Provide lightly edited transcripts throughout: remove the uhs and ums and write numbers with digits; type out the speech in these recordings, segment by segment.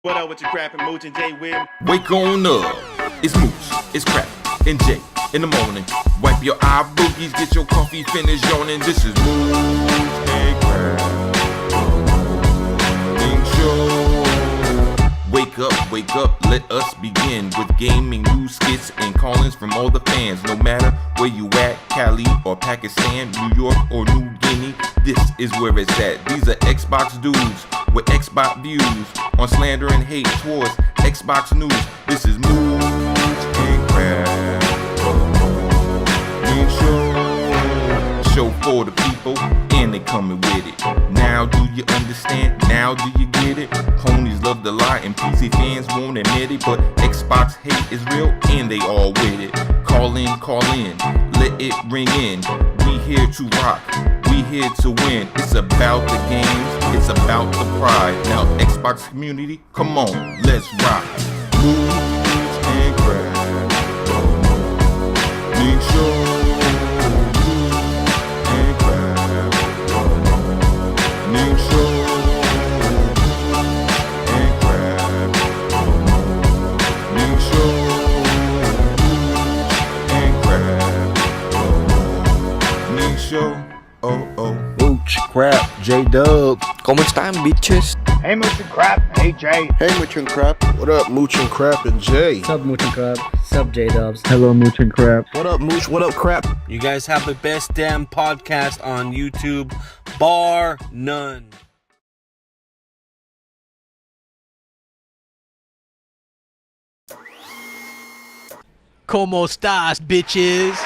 What up with your crap and Mooch and Jay Will? Wake on up. It's Mooch, it's Crap, and Jay in the morning. Wipe your eye boogies, get your coffee finished yawning. This is Mooch and Crap Morning Show. Wake up, let us begin with gaming news, skits, and callings from all the fans. No matter where you at, Cali or Pakistan, New York or New Guinea, this is where it's at. These are Xbox dudes with Xbox views on slander and hate towards Xbox news. This is Mooch and Crap Morning Show. Show for the people, and they coming with it. Now do you understand? Now do you get it? Ponies love to lie and PC fans won't admit it, but Xbox hate is real and they all with it. Call in, let it ring in. We here to rock, we here to win. It's about the games, it's about the pride. Now Xbox community, come on, let's rock. Mooch and Crap Morning Show. Mooch, Crap, J-Dub. ¿Cómo están, bitches? Hey, Mooch and Crap. Hey, Jay. Hey, Mooch and Crap. What up, Mooch and Crap and Jay? Sub Mooch and Crap, sub J-Dubs. Hello, Mooch and Crap. What up, Mooch? What up, Crap? You guys have the best damn podcast on YouTube, bar none. ¿Cómo estás, bitches?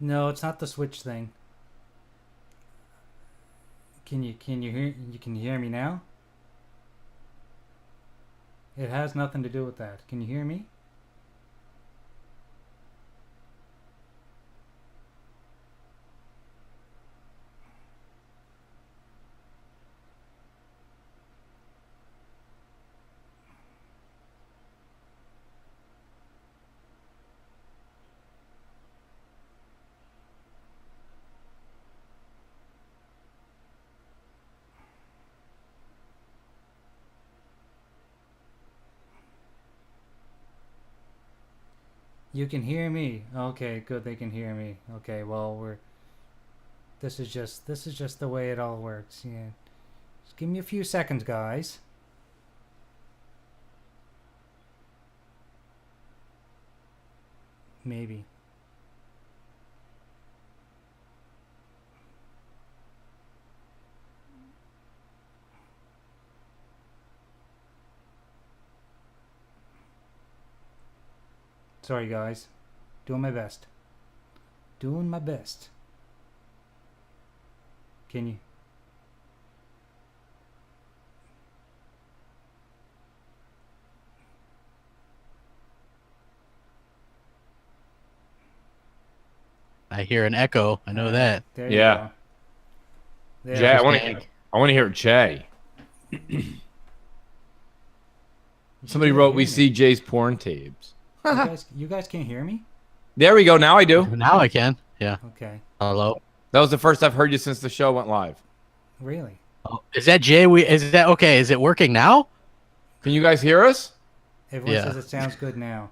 No, it's not the Switch thing. Can you hear? You can hear me now? It has nothing to do with that. Can you hear me? You can hear me. Okay, good. They can hear me. Okay, well, this is just the way it all works. Yeah. Just give me a few seconds, guys. Maybe. Sorry, guys. Doing my best. Doing my best. Can you? I hear an echo. I know that. There you Yeah. go. There Jay, I we want to hear Jay. Somebody wrote, "We see Jay's porn tapes." you guys can't hear me? There we go. Now I do. Now I can. Yeah. Okay. Hello. That was the first I've heard you since the show went live. Really? Oh, is that Jay? Is that okay? Is it working now? Can you guys hear us? Everyone Yeah. says it sounds good now.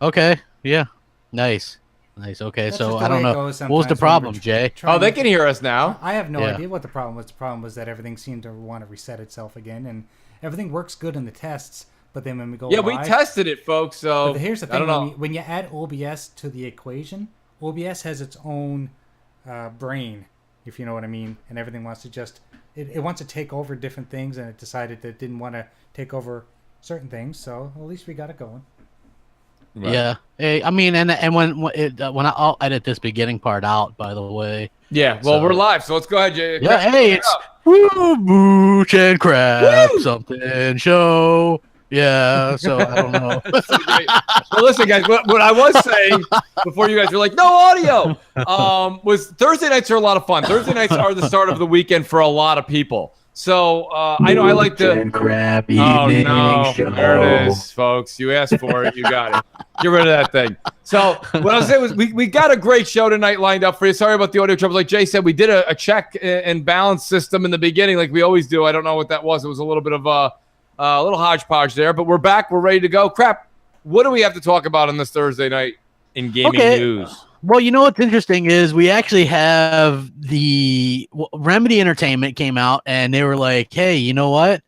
Okay. Yeah. Nice. Okay. That's so just the I don't way it know. goes What was the sometimes when problem, we're Jay? Oh, they can hear us now. I have no Yeah. idea what the problem was. The problem was that everything seemed to want to reset itself again, and everything works good in the tests. But then when we go Yeah, live, we tested it, folks. So but here's the I thing: don't know. when you add OBS to the equation, OBS has its own brain, if you know what I mean, and everything wants to just it wants to take over different things, and it decided that it didn't want to take over certain things. So at least we got it going. Right. Yeah. Hey, I mean, and when I'll edit this beginning part out, by the way. Yeah. Well, So- we're live, so let's go ahead, Jay. Yeah. Hey, it's Woo Mooch and Crab something show. Yeah. So I don't know. Well, listen, guys. What I was saying before you guys were like, no audio, was Thursday nights are a lot of fun. Thursday nights are the start of the weekend for a lot of people. So I know I like to. Crab Oh evening no! show. There it is, folks. You asked for it. You got it. Get rid of that thing. So what I was saying was we got a great show tonight lined up for you. Sorry about the audio trouble. Like Jay said, we did a check and balance system in the beginning, like we always do. I don't know what that was. It was a little bit of a little hodgepodge there, but we're back. We're ready to go. Crap. What do we have to talk about on this Thursday night in gaming news? Well, you know what's interesting is we actually have Remedy Entertainment came out and they were like, "Hey, you know what?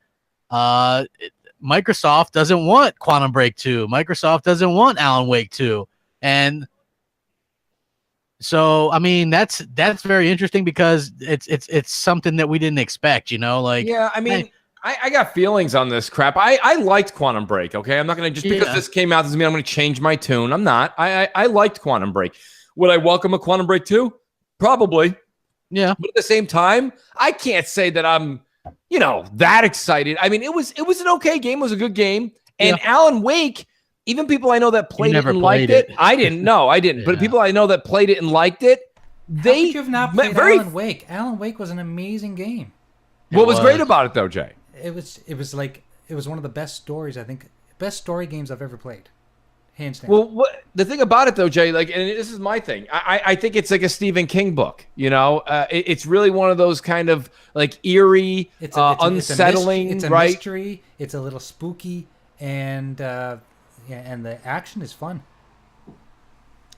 Microsoft doesn't want Quantum Break 2. Microsoft doesn't want Alan Wake 2." And so, I mean, that's very interesting because it's something that we didn't expect, you know, like Yeah, I mean, I got feelings on this crap. I liked Quantum Break, okay? I'm not going to, just because this came out doesn't mean I'm going to change my tune. I'm not. I liked Quantum Break. Would I welcome a Quantum Break 2? Probably. Yeah. But at the same time, I can't say that I'm, that excited. I mean, it was an okay game. It was a good game. And Alan Wake, even people I know that played it and liked it. I didn't. No, I didn't. But people I know that played it and liked it, How could you have not played Alan Wake? Alan Wake was an amazing game. What was great about it, though, Jay? It was one of the best stories, I think, best story games I've ever played, hands down. Well, the thing about it though, Jay, and this is my thing. I think it's like a Stephen King book. It's really one of those kind of like eerie, unsettling, it's a right? mystery. It's a little spooky, and the action is fun.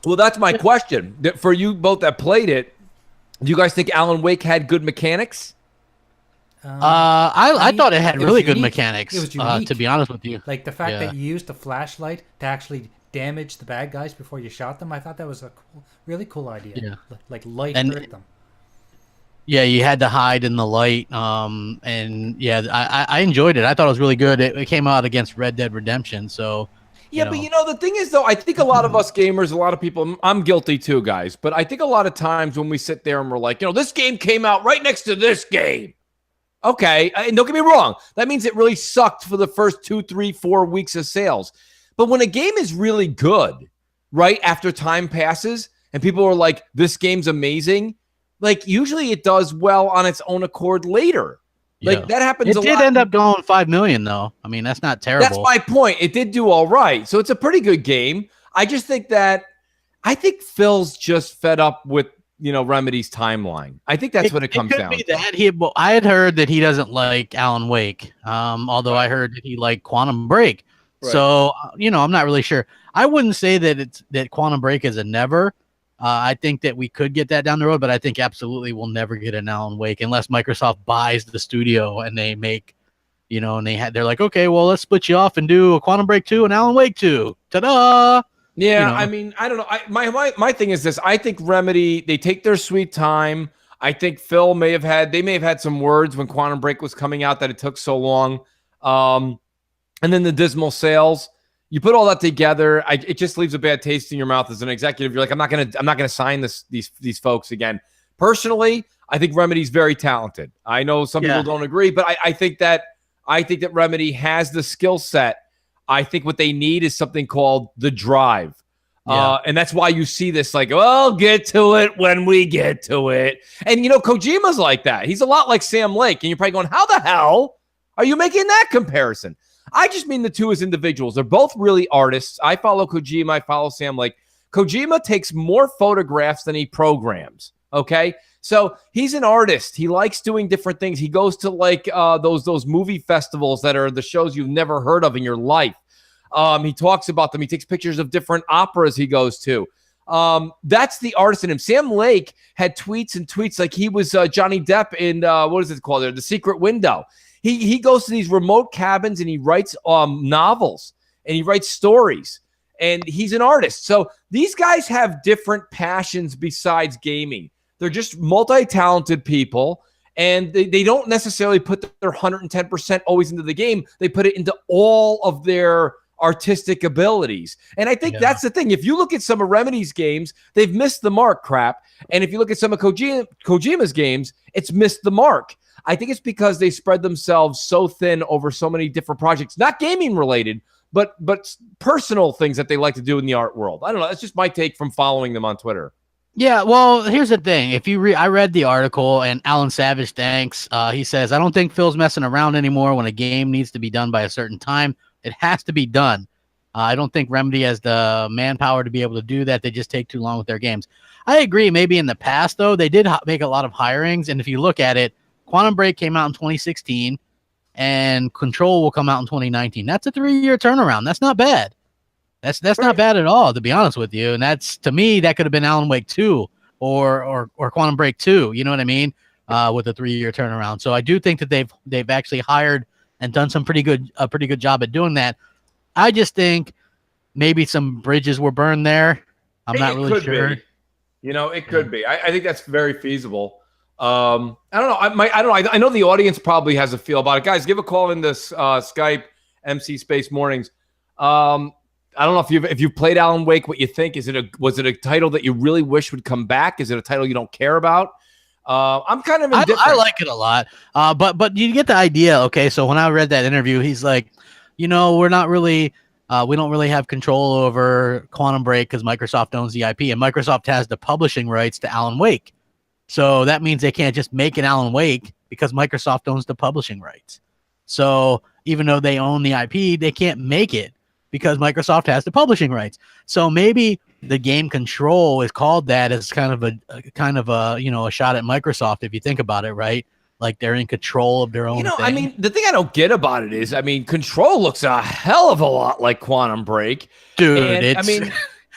Well, that's my question. For you both that played it, do you guys think Alan Wake had good mechanics? I thought it had really good mechanics. It was unique. To be honest with you, like the fact that you used the flashlight to actually damage the bad guys before you shot them. I thought that was a really cool idea. Yeah. Like light And- hurt them. Yeah, you had to hide in the light. And yeah, I enjoyed it. I thought it was really good. It came out against Red Dead Redemption, so Yeah, but the thing is, though, I think a lot of us gamers, a lot of people, I'm guilty too, guys, but I think a lot of times when we sit there and we're like, this game came out right next to this game. Okay, and don't get me wrong, that means it really sucked for the first 2, 3, 4 weeks of sales. But when a game is really good, right, after time passes and people are like, this game's amazing, like usually it does well on its own accord later. Like that happens a lot. It did end up going 5 million though. I mean, that's not terrible. That's my point. It did do all right. So it's a pretty good game. I just think Phil's just fed up with, Remedy's timeline. I think that's what it comes down to. That I had heard that he doesn't like Alan Wake. Although I heard that he liked Quantum Break. Right. So, I'm not really sure. I wouldn't say that Quantum Break is a never. I think that we could get that down the road, but I think absolutely we'll never get an Alan Wake unless Microsoft buys the studio and they make, and they're like, okay, well, let's split you off and do a Quantum Break 2 and Alan Wake 2. Ta-da! Yeah, I mean, I don't know. My thing is this. I think Remedy, they take their sweet time. I think Phil may have had some words when Quantum Break was coming out that it took so long. And then the dismal sales. You put all that together, it just leaves a bad taste in your mouth as an executive. You're like, I'm not gonna sign these folks again. Personally, I think Remedy's very talented. I know some people don't agree, but I think that Remedy has the skill set. I think what they need is something called the drive. And that's why you see this like, well, get to it when we get to it. And Kojima's like that. He's a lot like Sam Lake, and you're probably going, how the hell are you making that comparison? I just mean the two as individuals. They're both really artists. I follow Kojima. I follow Sam Lake. Kojima takes more photographs than he programs. Okay? So he's an artist. He likes doing different things. He goes to like those movie festivals that are the shows you've never heard of in your life. He talks about them. He takes pictures of different operas he goes to. That's the artist in him. Sam Lake had tweets like he was Johnny Depp in what is it called there? The Secret Window. He goes to these remote cabins and he writes novels and he writes stories, and he's an artist. So these guys have different passions besides gaming. They're just multi-talented people, and they don't necessarily put their 110% always into the game. They put it into all of their artistic abilities. And I think that's the thing. If you look at some of Remedy's games, they've missed the mark, crap. And if you look at some of Kojima's games, it's missed the mark. I think it's because they spread themselves so thin over so many different projects, not gaming related, but personal things that they like to do in the art world. I don't know. That's just my take from following them on Twitter. Yeah, well, here's the thing. If you I read the article, and Alan Savage thanks. He says, I don't think Phil's messing around anymore. When a game needs to be done by a certain time, it has to be done. I don't think Remedy has the manpower to be able to do that. They just take too long with their games. I agree. Maybe in the past, though, they did make a lot of hirings. And if you look at it, Quantum Break came out in 2016, and Control will come out in 2019. That's a 3-year turnaround. That's not bad. That's not bad at all, to be honest with you. And that's, to me, that could have been Alan Wake 2 or Quantum Break 2. You know what I mean? With a 3-year turnaround. So I do think that they've actually hired and done a pretty good job at doing that. I just think maybe some bridges were burned there. I'm not really sure. It could be. I think that's very feasible. I don't know. I know the audience probably has a feel about it. Guys, give a call in this Skype MC Space Mornings. I don't know if you've played Alan Wake, what you think. Was it a title that you really wish would come back? Is it a title you don't care about? I'm kind of indifferent. I like it a lot. But you get the idea. Okay, so when I read that interview, he's like, we're not really we don't really have control over Quantum Break because Microsoft owns the IP, and Microsoft has the publishing rights to Alan Wake. So that means they can't just make an Alan Wake because Microsoft owns the publishing rights. So even though they own the IP, they can't make it because Microsoft has the publishing rights. So maybe the game Control is called that as kind of a a shot at Microsoft if you think about it, right? Like they're in control of their own thing. I mean, the thing I don't get about it is, Control looks a hell of a lot like Quantum Break. Dude,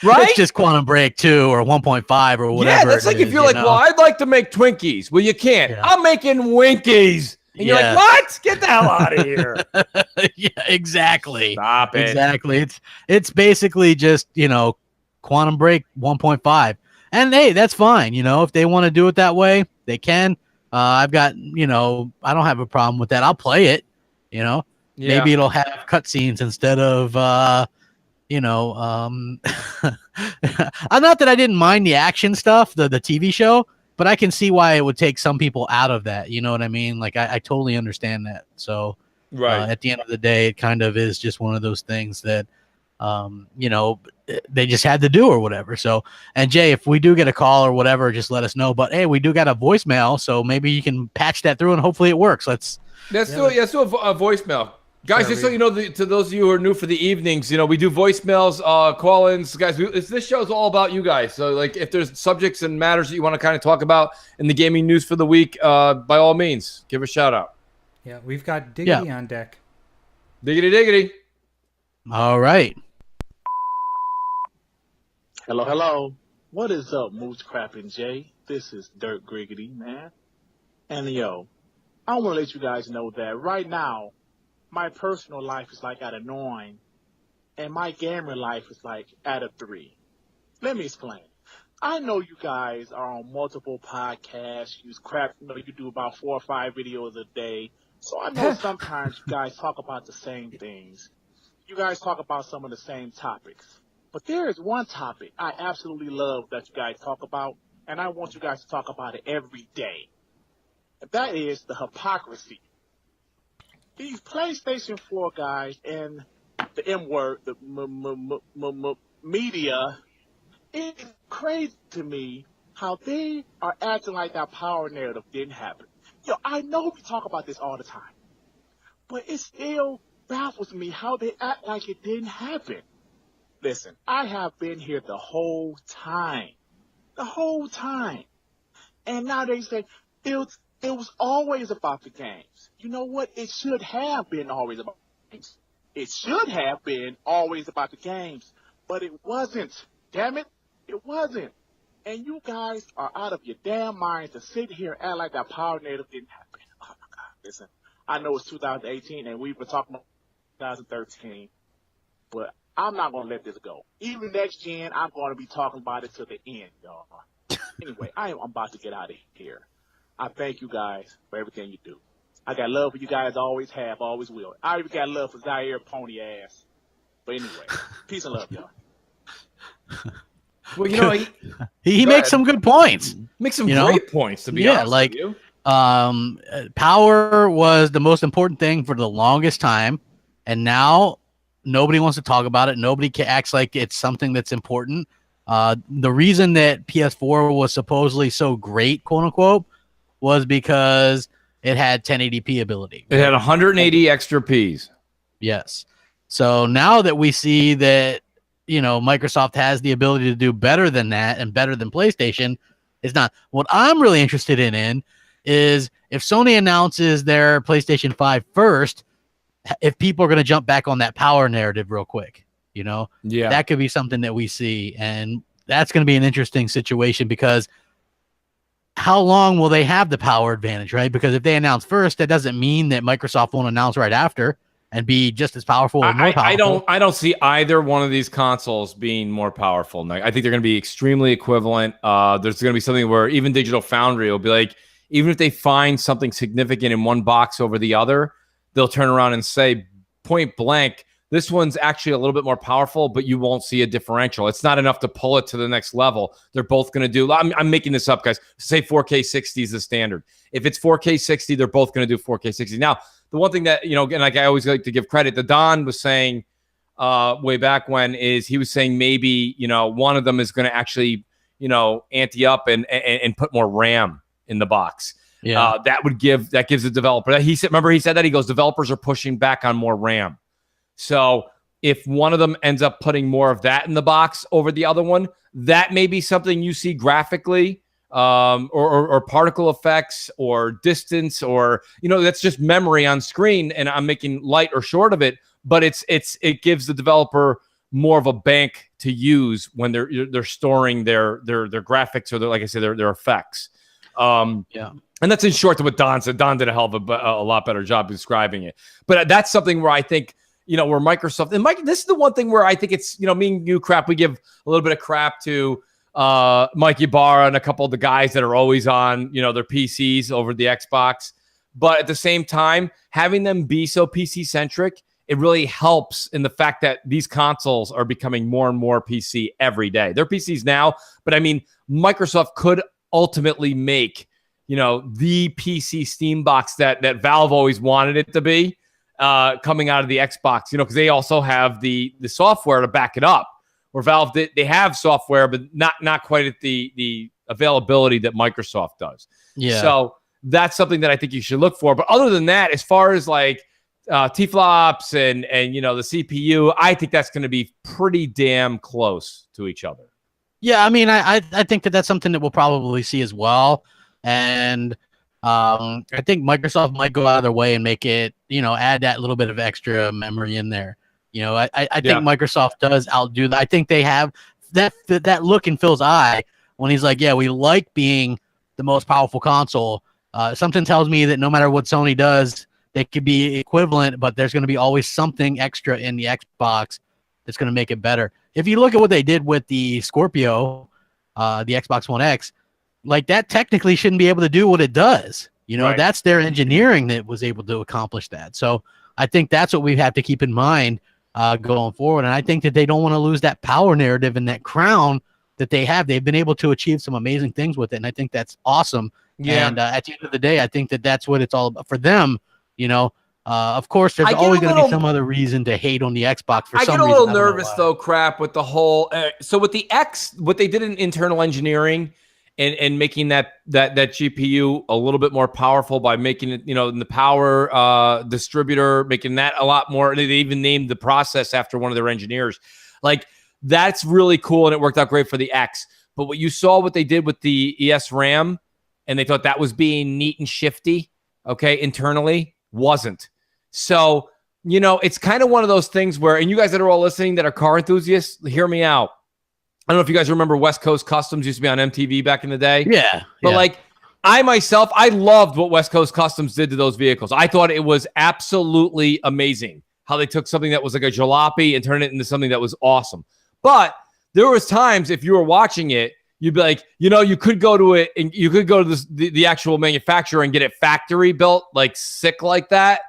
right? It's just Quantum Break 2 or 1.5 or whatever. Yeah, that's like if you're like, well, I'd like to make Twinkies. Well, you can't. Yeah. I'm making Winkies. And you're like, what? Get the hell out of here. Yeah, exactly. Stop it. Exactly. It's basically just, Quantum Break 1.5. And hey, that's fine. If they want to do it that way, they can. I've got, I don't have a problem with that. I'll play it, Maybe it'll have cutscenes instead of you know, I'm not that I didn't mind the action stuff, the TV show, but I can see why it would take some people out of that. You know what I mean? Like I totally understand that. So at the end of the day, it kind of is just one of those things that, you know, they just had to do or whatever. So, and Jay, if we do get a call or whatever, just let us know. But hey, we do got a voicemail, so maybe you can patch that through and hopefully it works. Let's do a voicemail. Guys, just so you know, to those of you who are new for the evenings, you know, we do voicemails, call-ins. Guys, this show is all about you guys. So, like, if there's subjects and matters that you want to kind of talk about in the gaming news for the week, by all means, give a shout-out. Yeah, we've got Diggity on deck. Diggity. All right. Hello. What is up, Mooch Crap and Jay? This is Dirt Griggity, man. And yo, I want to let you guys know that right now, my personal life is like at a 9, and my gamer life is like at a 3. Let me explain. I know you guys are on multiple podcasts, you do about 4 or 5 videos a day. So I know sometimes you guys talk about the same things. You guys talk about some of the same topics. But there is one topic I absolutely love that you guys talk about, and I want you guys to talk about it every day. And that is the hypocrisy. These PlayStation 4 guys and the M word, the media, it's crazy to me how they are acting like that power narrative didn't happen. Yo, I know we talk about this all the time, but it still baffles me how they act like it didn't happen. Listen, I have been here the whole time. And now they say it was always about the games. You know what? It should have been always about the games. It should have been always about the games, but it wasn't. Damn it, it wasn't. And you guys are out of your damn minds to sit here and act like that power narrative didn't happen. Oh my God, listen, I know it's 2018 and we've been talking about 2013, but I'm not going to let this go. Even next gen, I'm going to be talking about it to the end, y'all. Anyway, I'm about to get out of here. I thank you guys for everything you do. I got love for you guys, always have, always will. I even got love for Zaire Pony ass. But anyway, peace and love, y'all. Well, you know, he makes some good points. Makes some great points, to be honest with you. Power was the most important thing for the longest time, and now nobody wants to talk about it. Nobody acts like it's something that's important. The reason that PS4 was supposedly so great, quote unquote, was because it had 1080p ability. It had 180 extra Ps. Yes. So now that we see that, you know, Microsoft has the ability to do better than that and better than PlayStation, it's not. What I'm really interested in is if Sony announces their PlayStation 5 first, if people are going to jump back on that power narrative real quick, you know, that could be something that we see. And that's going to be an interesting situation because how long will they have the power advantage, right? Because if they announce first, that doesn't mean that Microsoft won't announce right after and be just as powerful or more powerful. I don't see either one of these consoles being more powerful. I think they're going to be extremely equivalent. There's going to be something where even Digital Foundry will be like, even if they find something significant in one box over the other, they'll turn around and say point blank, this one's actually a little bit more powerful, but you won't see a differential. It's not enough to pull it to the next level. They're both going to do, I'm making this up, guys. Say 4K 60 is the standard. If it's 4K 60, they're both going to do 4K 60. Now, the one thing that, you know, again, like I always like to give credit, the Don was saying way back when is he was saying maybe, you know, one of them is going to actually, you know, ante up and put more RAM in the box. Yeah. That gives the developer, he said that, he goes, developers are pushing back on more RAM. So if one of them ends up putting more of that in the box over the other one, that may be something you see graphically, or particle effects or distance, or, you know, that's just memory on screen and I'm making light or short of it, but it gives the developer more of a bank to use when they're storing their graphics or like I said, their effects. And that's in short to what Don said. Don did a hell of a lot better job describing it. But that's something where I think, you know, where Microsoft, and Mike, this is the one thing where I think it's, you know, me and you crap, we give a little bit of crap to Mike Ibarra and a couple of the guys that are always on, you know, their PCs over the Xbox. But at the same time, having them be so PC centric it really helps in the fact that these consoles are becoming more and more PC every day. They're PCs now, but I mean, Microsoft could ultimately make, the PC Steam box that Valve always wanted it to be, coming out of the Xbox, because they also have the software to back it up. Where Valve, they have software, but not quite at the availability that Microsoft does. Yeah. So that's something that I think you should look for. But other than that, as far as like T-flops and the CPU, I think that's going to be pretty damn close to each other. Yeah, I mean, I think that's something that we'll probably see as well. And I think Microsoft might go out of their way and make it, add that little bit of extra memory in there. I think Microsoft does outdo that. I think they have that look in Phil's eye when he's like, yeah, we like being the most powerful console. Something tells me that no matter what Sony does, they could be equivalent, but there's going to be always something extra in the Xbox that's going to make it better. If you look at what they did with the Scorpio, the Xbox One X, like that technically shouldn't be able to do what it does. Right. That's their engineering that was able to accomplish that. So I think that's what we have to keep in mind going forward. And I think that they don't want to lose that power narrative and that crown that they have. They've been able to achieve some amazing things with it. And I think that's awesome. Yeah. And at the end of the day, I think that that's what it's all about for them. Of course, there's always going to be some other reason to hate on the Xbox for some reason. I get a little nervous though, crap, with the whole. So with the X, what they did in internal engineering and making that GPU a little bit more powerful by making it, in the power distributor, making that a lot more. They even named the process after one of their engineers. Like that's really cool, and it worked out great for the X. But what you saw, what they did with the ES RAM, and they thought that was being neat and shifty, okay, internally, wasn't. So, it's kind of one of those things where, and you guys that are all listening that are car enthusiasts, hear me out. I don't know if you guys remember West Coast Customs used to be on MTV back in the day. Yeah. But like I loved what West Coast Customs did to those vehicles. I thought it was absolutely amazing how they took something that was like a jalopy and turned it into something that was awesome. But there was times if you were watching it, you'd be like, you could go to it and you could go to the actual manufacturer and get it factory built, like sick like that.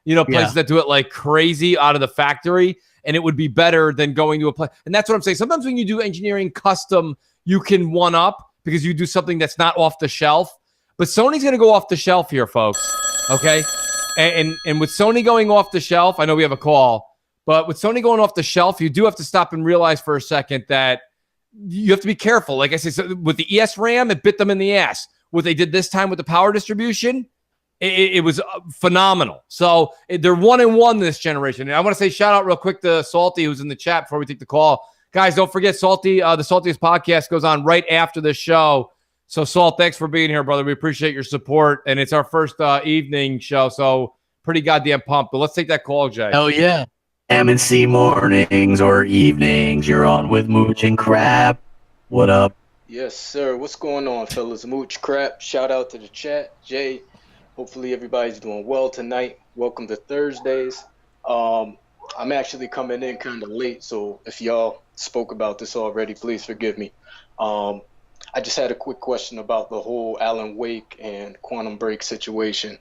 Places that do it like crazy out of the factory, and it would be better than going to a place. And that's what I'm saying. Sometimes when you do engineering custom, you can one up because you do something that's not off the shelf. But Sony's going to go off the shelf here, folks. Okay. And with Sony going off the shelf, I know we have a call, but with Sony going off the shelf, you do have to stop and realize for a second that you have to be careful. Like I said, so with the ES RAM, it bit them in the ass. What they did this time with the power distribution, it was phenomenal. So they're 1-1 this generation. And I want to say shout out real quick to Salty, who's in the chat before we take the call. Guys, don't forget Salty. The Saltiest podcast goes on right after the show. So Salt, thanks for being here, brother. We appreciate your support. And it's our first evening show. So pretty goddamn pumped. But let's take that call, Jay. Oh, yeah. M&C mornings or evenings. You're on with Mooch and Crap. What up? Yes, sir. What's going on, fellas? Mooch, Crap. Shout out to the chat. Jay, hopefully everybody's doing well tonight. Welcome to Thursdays. I'm actually coming in kind of late, so if y'all spoke about this already, please forgive me. I just had a quick question about the whole Alan Wake and Quantum Break situation.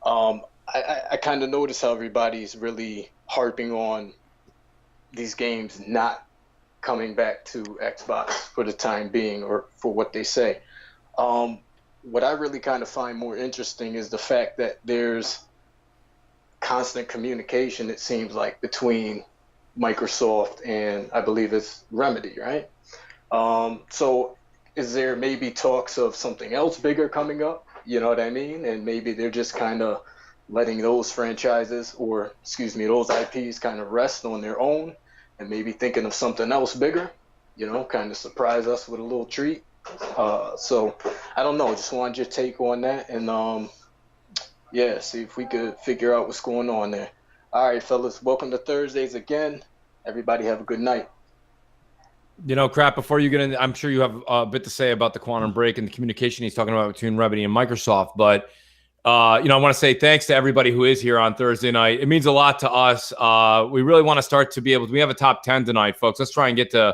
I kind of noticed how everybody's really harping on these games not coming back to Xbox for the time being, or for what they say. What I really kind of find more interesting is the fact that there's constant communication, it seems like, between Microsoft and I believe it's Remedy, right? So is there maybe talks of something else bigger coming up? You know what I mean? And maybe they're just kind of letting those franchises, or those IPs kind of rest on their own and maybe thinking of something else bigger, kind of surprise us with a little treat. So I don't know, just wanted your take on that, and see if we could figure out what's going on there. All right, fellas, welcome to Thursdays again. Everybody have a good night. Crap, before you get in, I'm sure you have a bit to say about the Quantum Break and the communication he's talking about between Remedy and Microsoft, but I want to say thanks to everybody who is here on Thursday night. It means a lot to us. We really want to start to be able to, we have a top 10 tonight, folks. Let's try and get to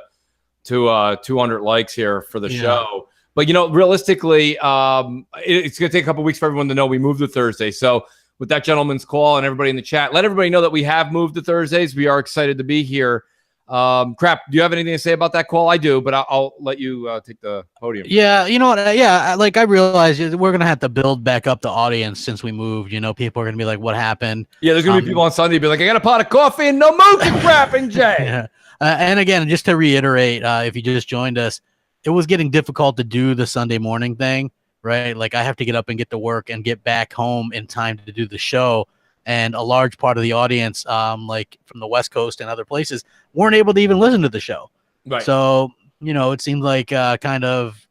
200 likes here for the show. But, realistically, it's going to take a couple weeks for everyone to know we moved to Thursday. So with that gentleman's call and everybody in the chat. Let everybody know that we have moved to Thursdays. We are excited to be here. Crap, do you have anything to say about that call? I do, but I'll let you take the podium. Yeah, you know what? Yeah, like I realize we're going to have to build back up the audience since we moved. You know, people are going to be like, what happened? Yeah, there's going to be people on Sunday be like, I got a pot of coffee and no motion crapping, Jay. Yeah. And again, just to reiterate, if you just joined us, it was getting difficult to do the Sunday morning thing, right? Like I have to get up and get to work and get back home in time to do the show. And a large part of the audience, like from the West Coast and other places, weren't able to even listen to the show. Right. So, you know, it seemed like we were kind of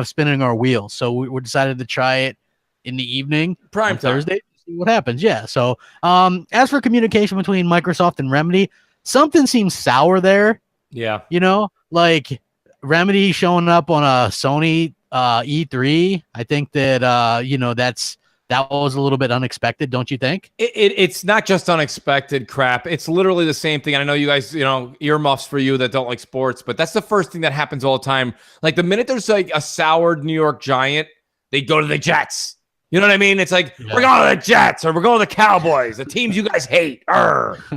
spinning our wheels. So we decided to try it in the evening, prime time. Thursday, to see what happens. Yeah. So as for communication between Microsoft and Remedy, something seems sour there. Yeah. You know, like Remedy showing up on a Sony E3. I think that, you know, that was a little bit unexpected, don't you think? It's not just unexpected crap. It's literally the same thing. And I know you guys, you know, earmuffs for you that don't like sports, but that's the first thing that happens all the time. Like the minute there's like a soured New York Giant, they go to the Jets. You know what I mean? It's like, we're going to the Jets or we're going to the Cowboys, the teams you guys hate.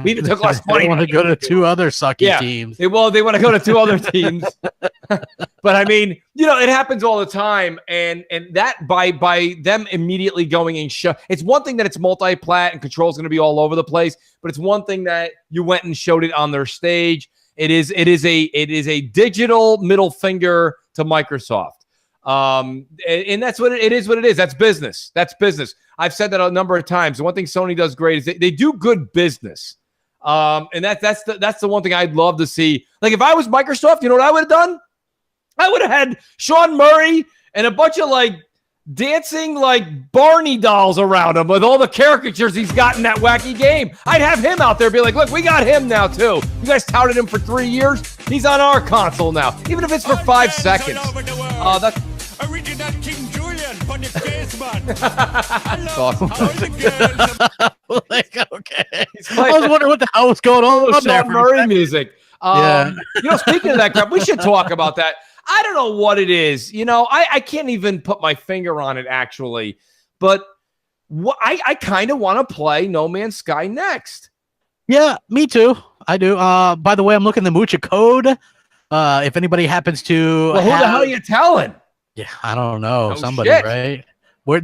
We even took less money. They want to go to two other sucky teams. They want to go to two other teams. But I mean, you know, it happens all the time. And that by them immediately going and it's one thing that it's multi-plat and control is going to be all over the place, but it's one thing that you went and showed it on their stage. It is a digital middle finger to Microsoft. And that's what it is. What it is. That's business. That's business. I've said that a number of times. The one thing Sony does great is they do good business. And that's the one thing I'd love to see. Like if I was Microsoft, you know what I would have done? I would have had Sean Murray and a bunch of like dancing like Barney dolls around him with all the caricatures he's got in that wacky game. I'd have him out there be like, look, we got him now too. You guys touted him for 3 years. He's on our console now, even if it's for 5 seconds. That's Original King Julian for the basement. Like, okay. I was wondering what the hell was going on there. Sean Murray music. You know, speaking of that crap, we should talk about that. I don't know what it is. You know, I can't even put my finger on it actually, but I kind of want to play No Man's Sky next. Yeah, me too. I do. By the way, I'm looking the Mucha code. If anybody happens to, well, who the hell are you telling? Yeah, I don't know. Oh, somebody, shit. right?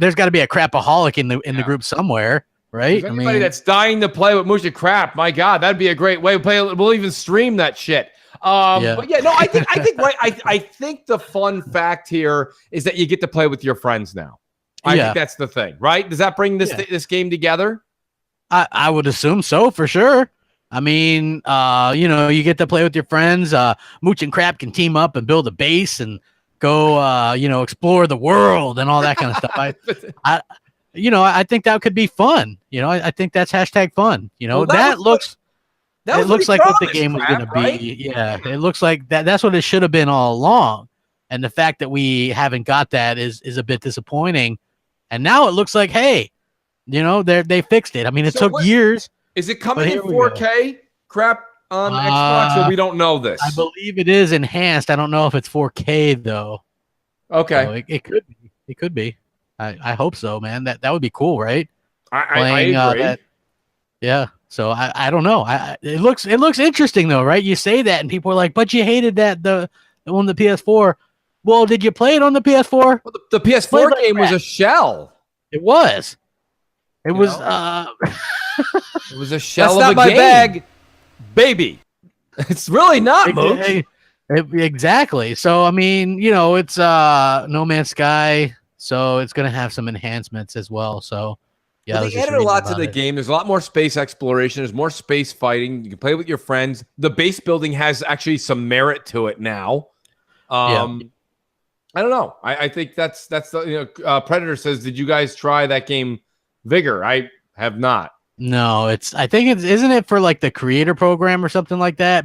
There's got to be a crapaholic in the group somewhere, right? If anybody that's dying to play with Musha Crap, my God, that'd be a great way to play. We'll even stream that shit. But yeah, no, I think right. I think the fun fact here is that you get to play with your friends now. I think that's the thing, right? Does that bring this game together? I would assume so, for sure. I mean, you know, you get to play with your friends. Mooch and Crap can team up and build a base and go, you know, explore the world and all that kind of stuff. I think that could be fun. You know, I think that's #fun. You know, well, looks like what the game was going to be. Right? Yeah, it looks like that's what it should have been all along. And the fact that we haven't got that is a bit disappointing. And now it looks like, hey, you know, they fixed it. I mean, it took years. Is it coming in 4K? Crap on Xbox, or we don't know this? I believe it is enhanced. I don't know if it's 4K though. Okay, so it could be. It could be. I hope so, man. That would be cool, right? I agree. Yeah. So I don't know. It looks interesting though, right? You say that, and people are like, "But you hated that on the PS4." Well, did you play it on the PS4? Well, the PS4 game was a shell. It was. It was. It was a shell of a game. Bag, baby. It's really not, Mooch. Exactly. So I mean, you know, it's No Man's Sky, so it's gonna have some enhancements as well. So yeah, they added a lot to the game. There's a lot more space exploration. There's more space fighting. You can play with your friends. The base building has actually some merit to it now. I don't know. I think that's the Predator says, did you guys try that game Vigor? I have not. No, I think isn't it for like the creator program or something like that?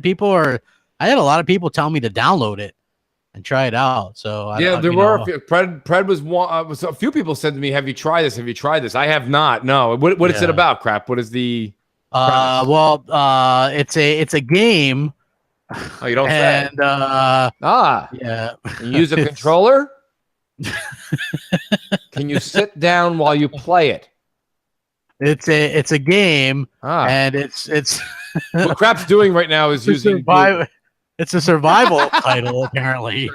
I had a lot of people tell me to download it and try it out. So there were a few. Pred was one. A few people said to me, "Have you tried this? Have you tried this?" I have not. No. What is it about? Crap. What is the? It's a game. Oh, you don't say. And yeah. Can you use a controller? Can you sit down while you play it? It's a game, and it's what Crap's doing right now is using. It's a survival title apparently,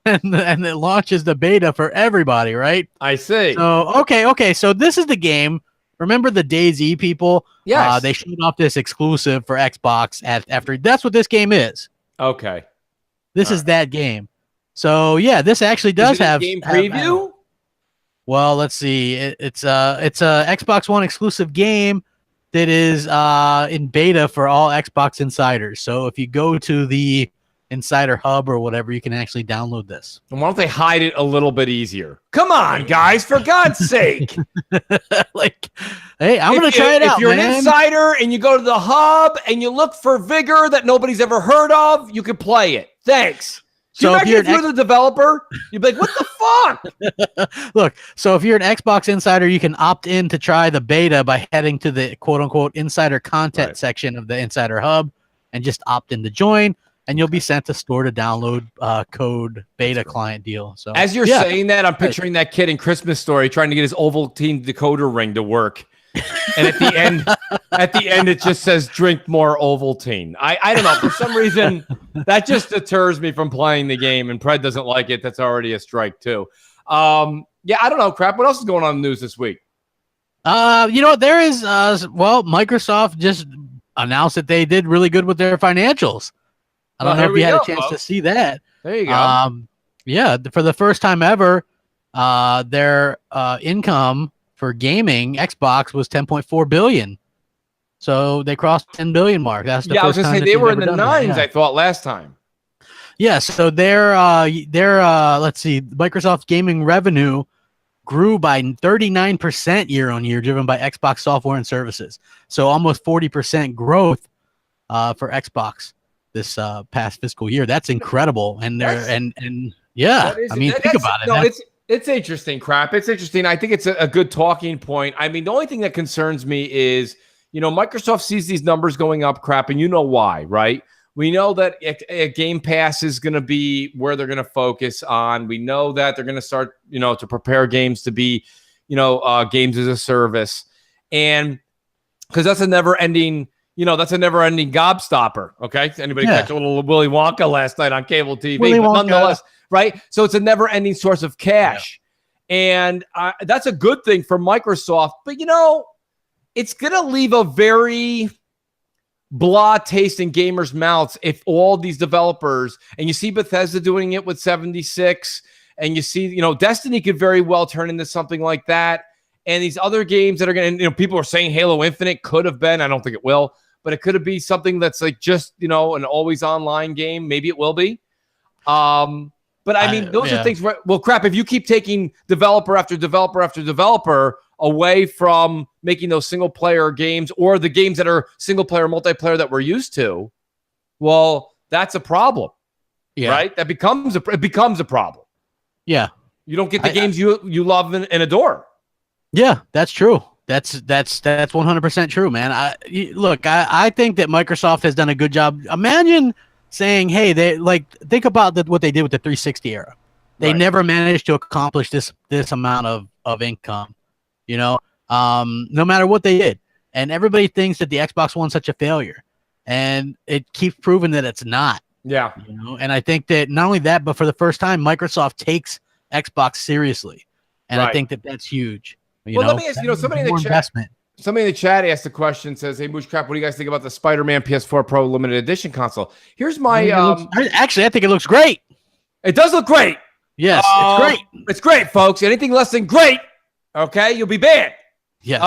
and it launches the beta for everybody, right? I see. So okay. So this is the game. Remember the DayZ people? Yes. They showed off this exclusive for Xbox after. That's what this game is. Okay. This is that game. So yeah, this actually does have game preview. Well, let's see. It's a Xbox One exclusive game that is in beta for all Xbox insiders. So if you go to the Insider Hub or whatever, you can actually download this. And why don't they hide it a little bit easier? Come on, guys, for God's sake. Hey, I'm going to try it out, If you're man. an insider and you go to the hub and you look for Vigor that nobody's ever heard of, you can play it. Thanks. So if you're the developer, you'd be like, what the fuck? Look, so if you're an Xbox insider, you can opt in to try the beta by heading to the quote-unquote insider content section of the Insider Hub and just opt in to join, and you'll be sent a store-to-download code beta client deal. So as you're saying that, I'm picturing that kid in Christmas Story trying to get his Ovaltine decoder ring to work. And at the end, it just says drink more Ovaltine. I don't know. For some reason, that just deters me from playing the game, and Pred doesn't like it. That's already a strike, too. Yeah, I don't know, Crap. What else is going on in the news this week? There is, Microsoft just announced that they did really good with their financials. I don't know if you had a chance to see that. There you go. Yeah, for the first time ever, their income for gaming, Xbox was 10.4 billion. So they crossed 10 billion mark. That's the I was first going to time say they were in the done nines, that, I thought, last time. Yeah, so their let's see, Microsoft's gaming revenue grew by 39% year on year, driven by Xbox software and services. So almost 40% growth for Xbox this past fiscal year. That's incredible. And yeah, I mean, think about it. No, it's interesting, Crap. It's interesting. I think it's a good talking point. I mean, the only thing that concerns me is, Microsoft sees these numbers going up, Crap, and you know why, right? We know that a Game Pass is going to be where they're going to focus on. We know that they're going to start, to prepare games to be, games as a service. And because that's a never-ending gobstopper, okay? Anybody catch a little Willy Wonka last night on cable TV? But nonetheless, right? So it's a never-ending source of cash. Yeah. And that's a good thing for Microsoft. But, it's going to leave a very blah taste in gamers' mouths if all these developers, and you see Bethesda doing it with 76, and you see, Destiny could very well turn into something like that. And these other games that are going to, people are saying Halo Infinite could have been, I don't think it will, but it could be something that's like just, an always online game. Maybe it will be. But I mean, those are things where, well, Crap, if you keep taking developer after developer after developer away from making those single player games or the games that are single player, multiplayer that we're used to, well, that's a problem. Yeah. Right? It becomes a problem. Yeah. You don't get the games you love and adore. Yeah, that's true. That's 100% true, man. I think that Microsoft has done a good job. Imagine saying, hey, think about what they did with the 360 era. They never managed to accomplish this amount of income, no matter what they did. And everybody thinks that the Xbox One's such a failure, and it keeps proving that it's not. Yeah. And I think that not only that, but for the first time, Microsoft takes Xbox seriously. And I think that that's huge. Let me ask somebody in the chat asked the question, says, hey, Mooch Crap, what do you guys think about the Spider-Man PS4 Pro limited edition console? Here's my actually, I think it looks great. It does look great. Yes, it's great. It's great, folks. Anything less than great, okay, you'll be banned. Yes.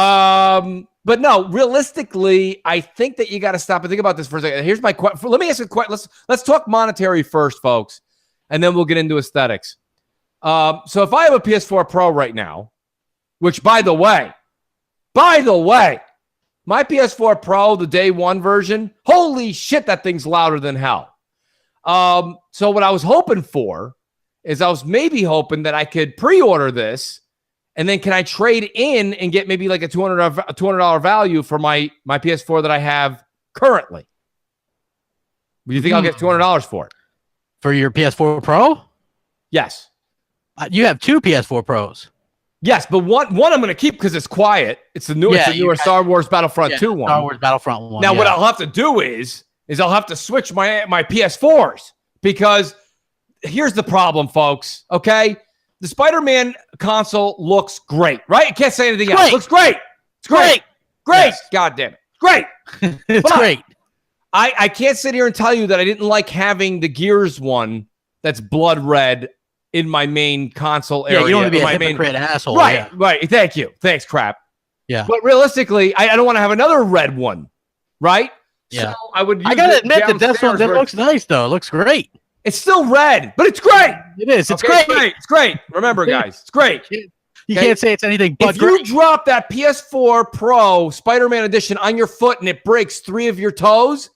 But no, realistically, I think that you got to stop and think about this for a second. Here's my question. Let me ask you a question. Let's talk monetary first, folks, and then we'll get into aesthetics. So if I have a PS4 Pro right now, which, by the way, my PS4 Pro, the day one version, holy shit, that thing's louder than hell. So what I was hoping for is I was maybe hoping that I could pre-order this, and then can I trade in and get maybe like a $200 value for my PS4 that I have currently? Do you think I'll get $200 for it? For your PS4 Pro? Yes. You have two PS4 Pros. Yes, but one I'm going to keep because it's quiet. It's the newer Star Wars Battlefront 2 one. Star Wars Battlefront 1. Now, what I'll have to do is I'll have to switch my PS4s because here's the problem, folks. Okay, the Spider-Man console looks great, right? I can't say anything else. It looks great. It's great. Great. Yes. God damn it. Great. It's great. I can't sit here and tell you that I didn't like having the Gears one that's blood red in my main console area. Yeah, you don't want to be a hypocrite asshole. Right, yeah. right. Thank you. Thanks, crap. Yeah. But realistically, I don't want to have another red one, right? Yeah. So I would. I gotta admit that this one looks nice though. It looks great. It's still red, but it's great. It is. It's okay, great. It's great. Remember, guys, it's great. You can't say it's anything but if you drop that PS4 Pro Spider-Man Edition on your foot and it breaks 3 of your toes,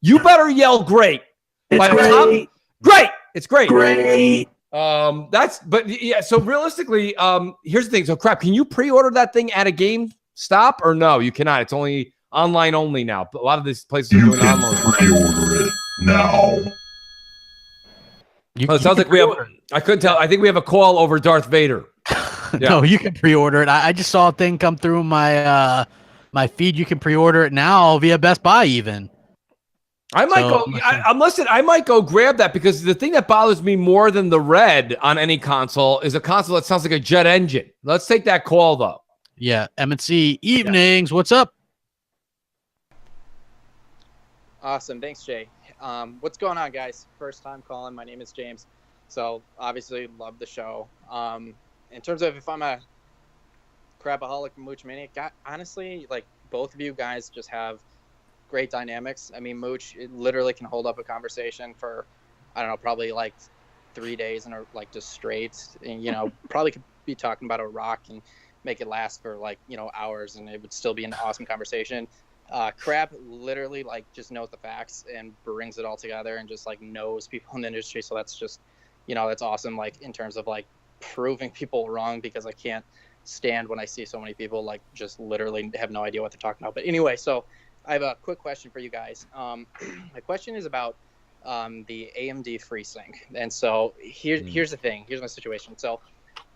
you better yell great. It's great. Great. It's great. Great. So realistically, here's the thing. So crap, can you pre-order that thing at a GameStop or no? You cannot. It's only online only now. But a lot of these places are doing online. Pre-order it now. It sounds like we have. I couldn't tell. I think we have a call over Darth Vader. Yeah. No, you can pre-order it. I just saw a thing come through my my feed. You can pre-order it now via Best Buy even. I might go. I might go grab that because the thing that bothers me more than the red on any console is a console that sounds like a jet engine. Let's take that call though. Yeah, M&C Evenings. Yeah. What's up? Awesome, thanks, Jay. What's going on, guys? First time calling. My name is James. So obviously love the show. In terms of if I'm a crapaholic Mooch Maniac, honestly, like both of you guys just have great dynamics. I mean, Mooch literally can hold up a conversation for, I don't know, probably like 3 days and like just straight. And, probably could be talking about a rock and make it last for like, hours and it would still be an awesome conversation. Crap literally like just knows the facts and brings it all together and just like knows people in the industry. So that's just, that's awesome. Like in terms of like proving people wrong because I can't stand when I see so many people like just literally have no idea what they're talking about. But anyway, so I have a quick question for you guys. My question is about the AMD FreeSync. And so here's the thing. Here's my situation. So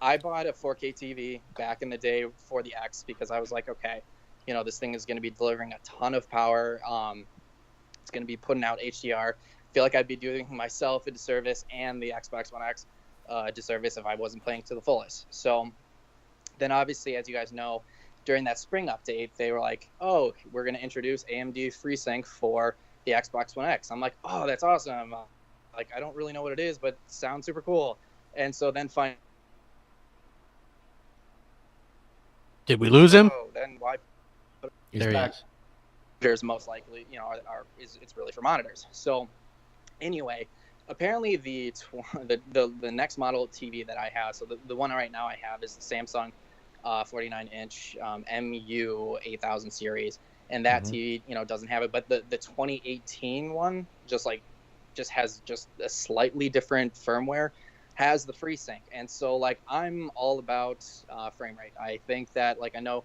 I bought a 4K TV back in the day for the X because I was like, okay, this thing is going to be delivering a ton of power. It's going to be putting out HDR. I feel like I'd be doing myself a disservice and the Xbox One X a disservice if I wasn't playing to the fullest. So then obviously, as you guys know, during that spring update, they were like, oh, we're going to introduce AMD FreeSync for the Xbox One X. I'm like, oh, that's awesome. Like, I don't really know what it is, but it sounds super cool. And so then finally... Did we lose him? Oh, then why... There he is. There's most likely, it's really for monitors. So anyway, apparently the next model TV that I have, so the one right now I have is the Samsung 49-inch MU 8000 series, and that TV doesn't have it, but the 2018 one just has a slightly different firmware, has the FreeSync. And so like I'm all about frame rate. I think that like I know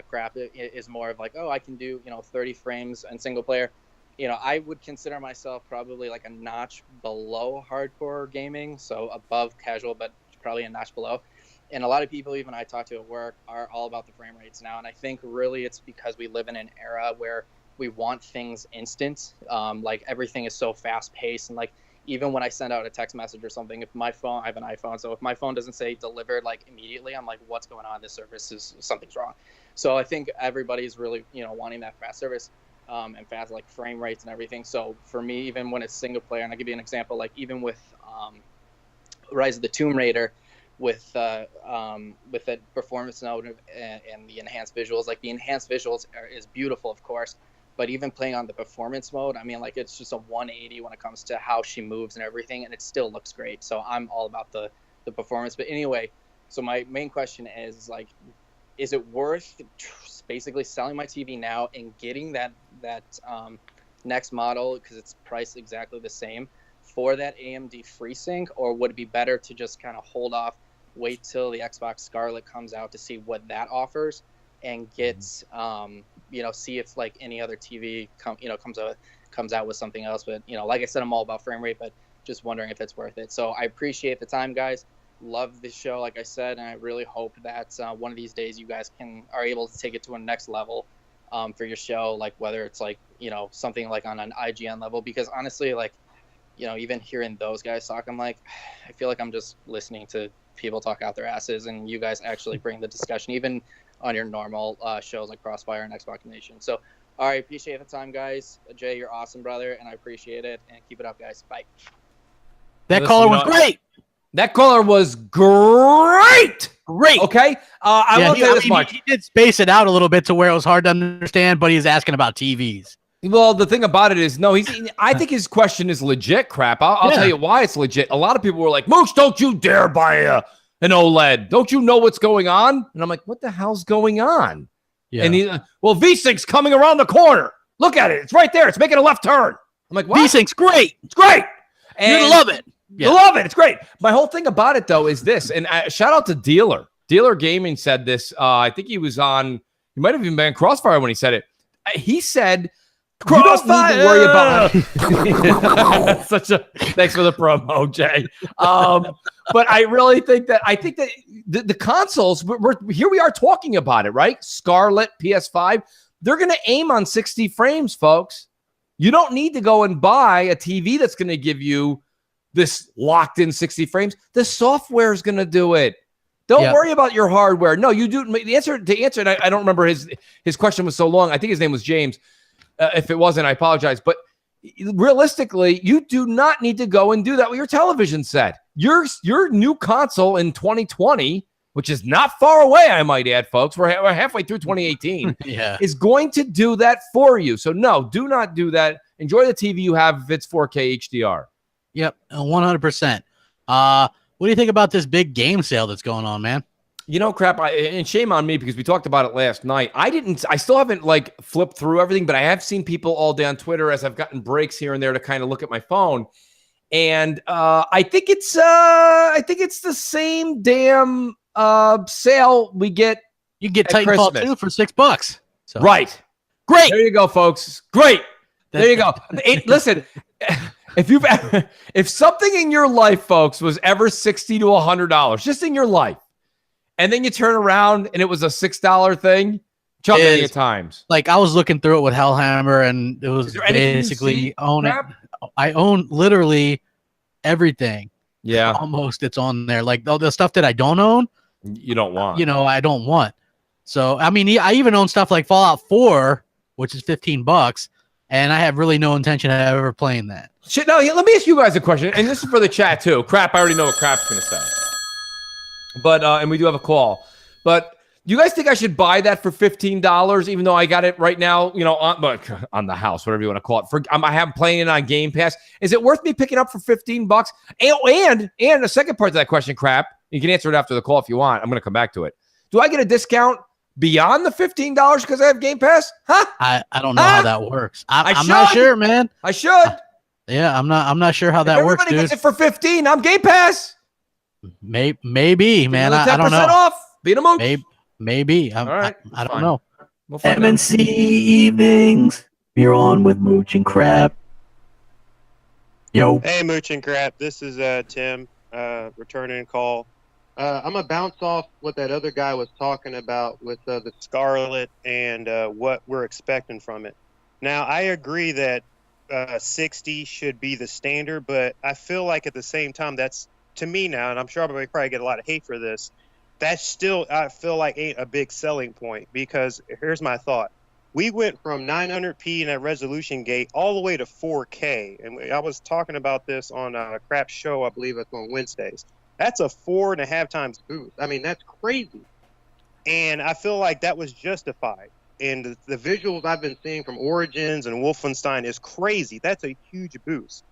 crap is more of like, oh, I can do 30 frames in single player. I would consider myself probably like a notch below hardcore gaming, so above casual, but probably a notch below. And a lot of people, even I talk to at work, are all about the frame rates now. And I think really it's because we live in an era where we want things instant. Like everything is so fast paced. And like, even when I send out a text message or something, if my phone, I have an iPhone, so if my phone doesn't say delivered like immediately, I'm like, what's going on? This service something's wrong. So I think everybody's really, wanting that fast service and fast like frame rates and everything. So for me, even when it's single player, and I'll give you an example, like even with Rise of the Tomb Raider, with that performance mode and the enhanced visuals, like the enhanced visuals is beautiful, of course, but even playing on the performance mode, I mean, like it's just a 180 when it comes to how she moves and everything, and it still looks great. So I'm all about the performance. But anyway, so my main question is like, is it worth basically selling my TV now and getting that next model because it's priced exactly the same for that AMD FreeSync, or would it be better to just kind of hold off, wait till the Xbox Scarlet comes out to see what that offers and get see if like any other TV comes out with something else. But like I said, I'm all about frame rate, but just wondering if it's worth it. So I appreciate the time, guys. love the show, like I said, and I really hope that one of these days you guys are able to take it to a next level for your show, like whether it's like, you know, something like on an IGN level, because honestly, like, you know, even hearing those guys talk, I'm like, I feel like I'm just listening to people talk out their asses, and you guys actually bring the discussion even on your normal shows like Crossfire and Xbox Nation. So, all right, appreciate the time, guys. Jay, you're awesome, brother, and I appreciate it, and keep it up, guys. Bye. That caller was great. That caller was great. Great. Okay. I will tell you this much. He did space it out a little bit to where it was hard to understand, but he's asking about TVs. Well, the thing about it is, no, I think his question is legit crap. I'll tell you why it's legit. A lot of people were like, Mooch, don't you dare buy an OLED. Don't you know what's going on? And I'm like, what the hell's going on? Yeah. And well, V-Sync's coming around the corner. Look at it. It's right there. It's making a left turn. I'm like, what? V-Sync's great. It's great. And you love it. You love it. It's great. My whole thing about it, though, is this. And shout out to Dealer. Dealer Gaming said this. I think he was on, he might have even been on Crossfire when he said it. He said, you don't need to worry about thanks for the promo, Jay. But I really think that the consoles, here we are talking about it, right? Scarlet, PS5, they're going to aim on 60 frames, folks. You don't need to go and buy a TV that's going to give you this locked in 60 frames. The software is going to do it. Don't worry about your hardware. No, you do. The answer, and I don't remember his question was so long. I think his name was James. If it wasn't, I apologize. But realistically, you do not need to go and do that with your television set. Your new console in 2020, which is not far away, I might add, folks. We're halfway through 2018. Is going to do that for you. So no, do not do that. Enjoy the TV you have if it's 4K HDR. Yep, 100%. What do you think about this big game sale that's going on, man? You know, crap, and shame on me because we talked about it last night. I still haven't like flipped through everything, but I have seen people all day on Twitter as I've gotten breaks here and there to kind of look at my phone. And I think it's the same damn sale we get. You get Titanfall 2 for $6. So. Right. Great. There you go, folks. Great. There you go. Listen, if something in your life, folks, was ever $60 to $100, just in your life, and then you turn around and it was a $6 thing, jump many times. Like I was looking through it with Hellhammer, and it was basically I own literally everything. Yeah, almost it's on there. Like the stuff that I don't own, you don't want. You know, I don't want. So I mean, I even own stuff like Fallout 4, which is $15, and I have really no intention of ever playing that. Shit. Now let me ask you guys a question, and this is for the chat too. Crap, I already know what Crap's gonna say. But and we do have a call. But you guys think I should buy that for $15, even though I got it right now, you know, on the house, whatever you want to call it. I have playing it on Game Pass. Is it worth me picking up for $15? And the second part of that question, Crap, you can answer it after the call if you want. I'm going to come back to it. Do I get a discount beyond the $15 because I have Game Pass? Huh? I don't know how that works. I'm not sure, man. I should. Yeah, I'm not sure how that works, dude. Everybody gets it for $15. I'm Game Pass. Maybe, man. I don't know. 10% off. Beat 'em up. Maybe. All right. I don't know. We'll find M&C Evenings. You're on with Mooch and Crap. Yo. Hey, Mooch and Crap. This is Tim returning a call. I'm going to bounce off what that other guy was talking about with the Scarlet and what we're expecting from it. Now, I agree that 60 should be the standard, but I feel like at the same time, that's, to me now, and I'm sure I'll probably get a lot of hate for this, that still, I feel like, ain't a big selling point, because here's my thought. We went from 900p in that resolution gate all the way to 4K, and I was talking about this on Crap's show, I believe it's on Wednesdays. That's a 4.5 times boost. I mean, that's crazy. And I feel like that was justified. And the visuals I've been seeing from Origins and Wolfenstein is crazy. That's a huge boost.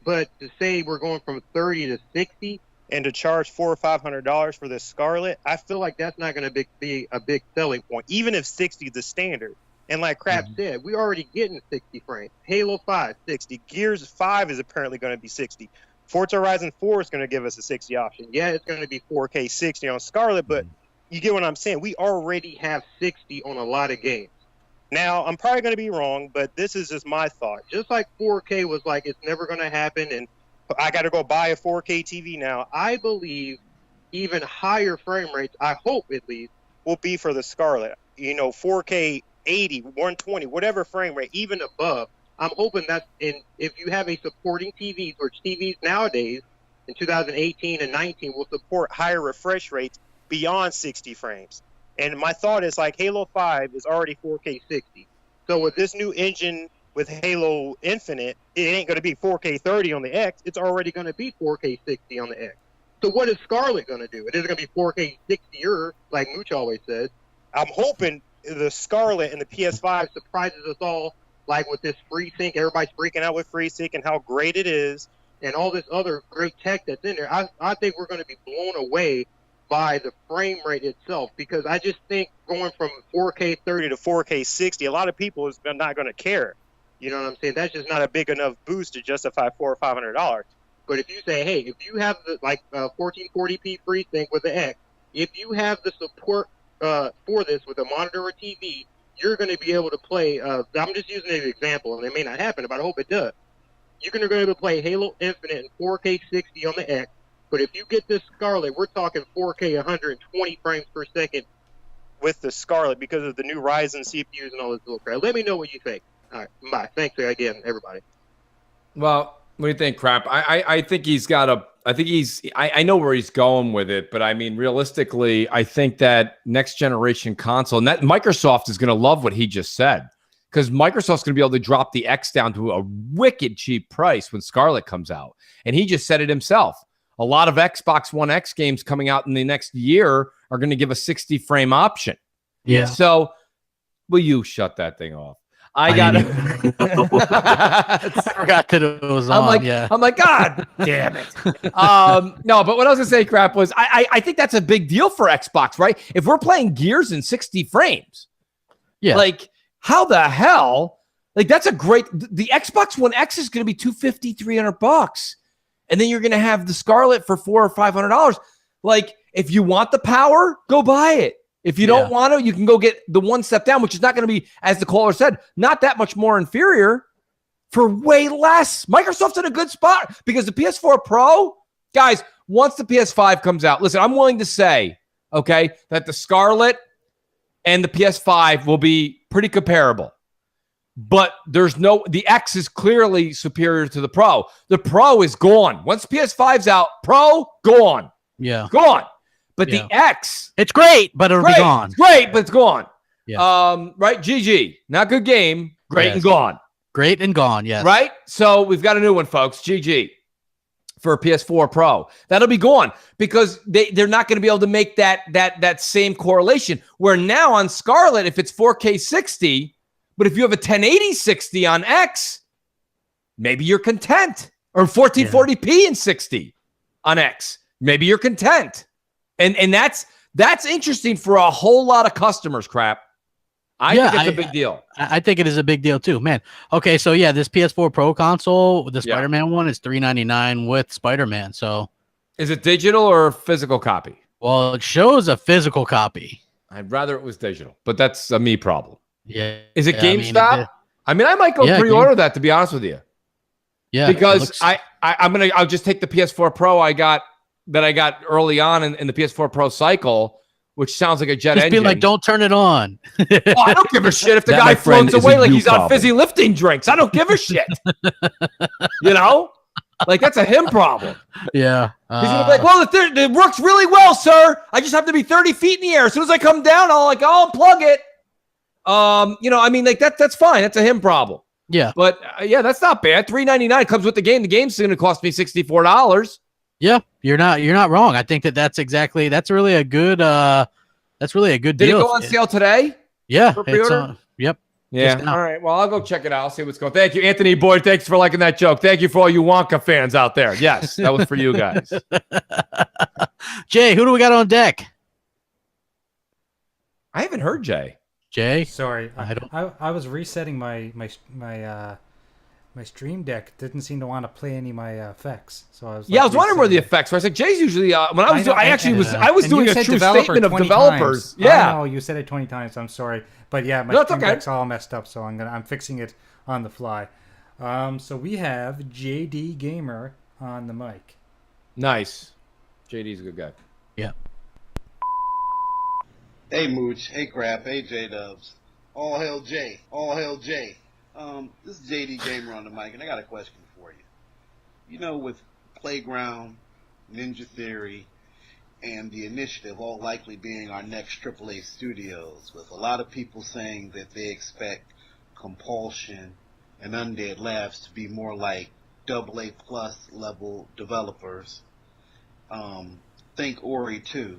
But to say we're going from 30 to 60 and to charge $400 or $500 for this Scarlet, I feel like that's not going to be a big selling point, even if 60 is the standard. And like Crap said, we're already getting 60 frames. Halo 5, 60. Gears 5 is apparently going to be 60. Forza Horizon 4 is going to give us a 60 option. Yeah, it's going to be 4K 60 on Scarlet, but you get what I'm saying. We already have 60 on a lot of games. Now, I'm probably going to be wrong, but this is just my thought. Just like 4K was like, it's never going to happen, and I got to go buy a 4K TV now. I believe even higher frame rates, I hope at least, will be for the Scarlet. 4K 80, 120, whatever frame rate, even above. I'm hoping that's if you have a supporting TV, which TVs nowadays in 2018 and 19 will support higher refresh rates beyond 60 frames. And my thought is like Halo 5 is already 4K 60. So with this new engine with Halo Infinite, it ain't going to be 4K 30 on the X. It's already going to be 4K 60 on the X. So what is Scarlet going to do? It isn't going to be 4K 60-er, like Mooch always says. I'm hoping the Scarlet and the PS5 surprises us all, like with this FreeSync. Everybody's freaking out with FreeSync and how great it is and all this other great tech that's in there. I think we're going to be blown away by the frame rate itself, because I just think going from 4K 30 to 4K 60, a lot of people is not going to care. You know what I'm saying? That's just not a big enough boost to justify $400 or $500. But if you say, hey, if you have the 1440p FreeSync with the X, if you have the support for this with a monitor or TV, you're going to be able to play. I'm just using an example, and it may not happen, but I hope it does. You're going to be able to play Halo Infinite in 4K 60 on the X. But if you get this Scarlet, we're talking 4K 120 frames per second with the Scarlet because of the new Ryzen CPUs and all this little crap. Let me know what you think. All right, bye. Thanks again, everybody. Well, what do you think, Crap? I think he's got a. I know where he's going with it, but I mean, realistically, I think that next generation console, and that Microsoft is going to love what he just said, because Microsoft's going to be able to drop the X down to a wicked cheap price when Scarlet comes out, and he just said it himself. A lot of Xbox One X games coming out in the next year are going to give a 60 frame option. Yeah. So, will you shut that thing off? I forgot that it was on. I'm like, God damn it. No, but what I was gonna say, Crap, was I think that's a big deal for Xbox, right? If we're playing Gears in 60 frames, like how the hell? Like that's a great. The Xbox One X is gonna be $250, $300, and then you're gonna have the Scarlet for $400 or $500. Like if you want the power, go buy it. If you don't want to, you can go get the one step down, which is not going to be, as the caller said, not that much more inferior for way less. Microsoft's in a good spot because the PS4 Pro, guys, once the PS5 comes out, listen, I'm willing to say, okay, that the Scarlet and the PS5 will be pretty comparable. But the X is clearly superior to the Pro. The Pro is gone. Once PS5's out, Pro, gone. Yeah. Gone. But the X, it's great, but it'll be gone. It's great, but it's gone. Yeah. Right? GG. Not good game. Great and gone. Great and gone, yes. Right? So we've got a new one, folks. GG for PS4 Pro. That'll be gone because they're not going to be able to make that same correlation. Where now on Scarlet, if it's 4K 60, but if you have a 1080 60 on X, maybe you're content. Or 1440p in 60 on X. Maybe you're content. And that's interesting for a whole lot of customers, Crap. I think it's a big deal. I think it is a big deal too, man. Okay, so yeah, this PS4 Pro console, the Spider-Man one, is $399 with Spider-Man. So, is it digital or a physical copy? Well, it shows a physical copy. I'd rather it was digital, but that's a me problem. Yeah. Is it GameStop? I might go pre-order that, to be honest with you. Yeah. Because I'll just take the PS4 Pro I got early on in the PS4 Pro cycle, which sounds like a jet engine. Just be like, don't turn it on. I don't give a shit if the guy floats away like he's on fizzy lifting drinks. I don't give a shit. You know? Like, that's a him problem. Yeah. He's going to be like, well, it works really well, sir. I just have to be 30 feet in the air. As soon as I come down, I'll unplug it. I mean, like, that's fine. That's a him problem. Yeah. But, that's not bad. $399 comes with the game. The game's going to cost me $64. Yeah, you're not wrong. I think that's really a good deal. Did it go on sale today? Yeah. For pre-order? Yep. Yeah. All right. Well, I'll go check it out. I'll see what's going on. Thank you, Anthony Boyd. Thanks for liking that joke. Thank you for all you Wonka fans out there. Yes, that was for you guys. Jay, who do we got on deck? I haven't heard Jay. Jay? Sorry. I was resetting my Stream Deck. Didn't seem to want to play any of my effects. So I was I was wondering where the effects were. I was like, Jay's usually when I was doing a true statement of developers. Times. Yeah. Oh, you said it 20 times. I'm sorry. But yeah, my Stream Deck's all messed up, so I'm fixing it on the fly. So we have JD Gamer on the mic. Nice. JD's a good guy. Yeah. Hey Mooch, hey Crap, hey J-Dubs. All hail J, all hail J. This is JD Gamer on the mic, and I got a question for you. You know, with Playground, Ninja Theory, and the Initiative all likely being our next AAA studios, with a lot of people saying that they expect Compulsion and Undead Labs to be more like AA plus level developers. Think Ori 2.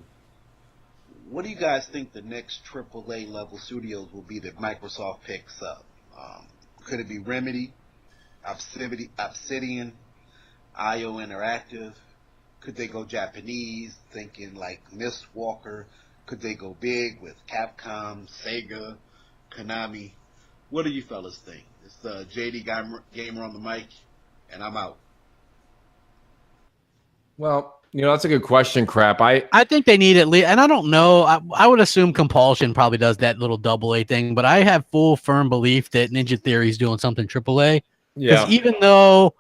What do you guys think the next AAA level studios will be that Microsoft picks up? Could it be Remedy, Obsidian, IO Interactive? Could they go Japanese, thinking like Mistwalker? Could they go big with Capcom, Sega, Konami? What do you fellas think? It's JD Gamer on the mic, and I'm out. Well, that's a good question, Crap. I think they need at least, and I don't know. I would assume Compulsion probably does that little AA thing, but I have full firm belief that Ninja Theory is doing something AAA. Yeah. Because even though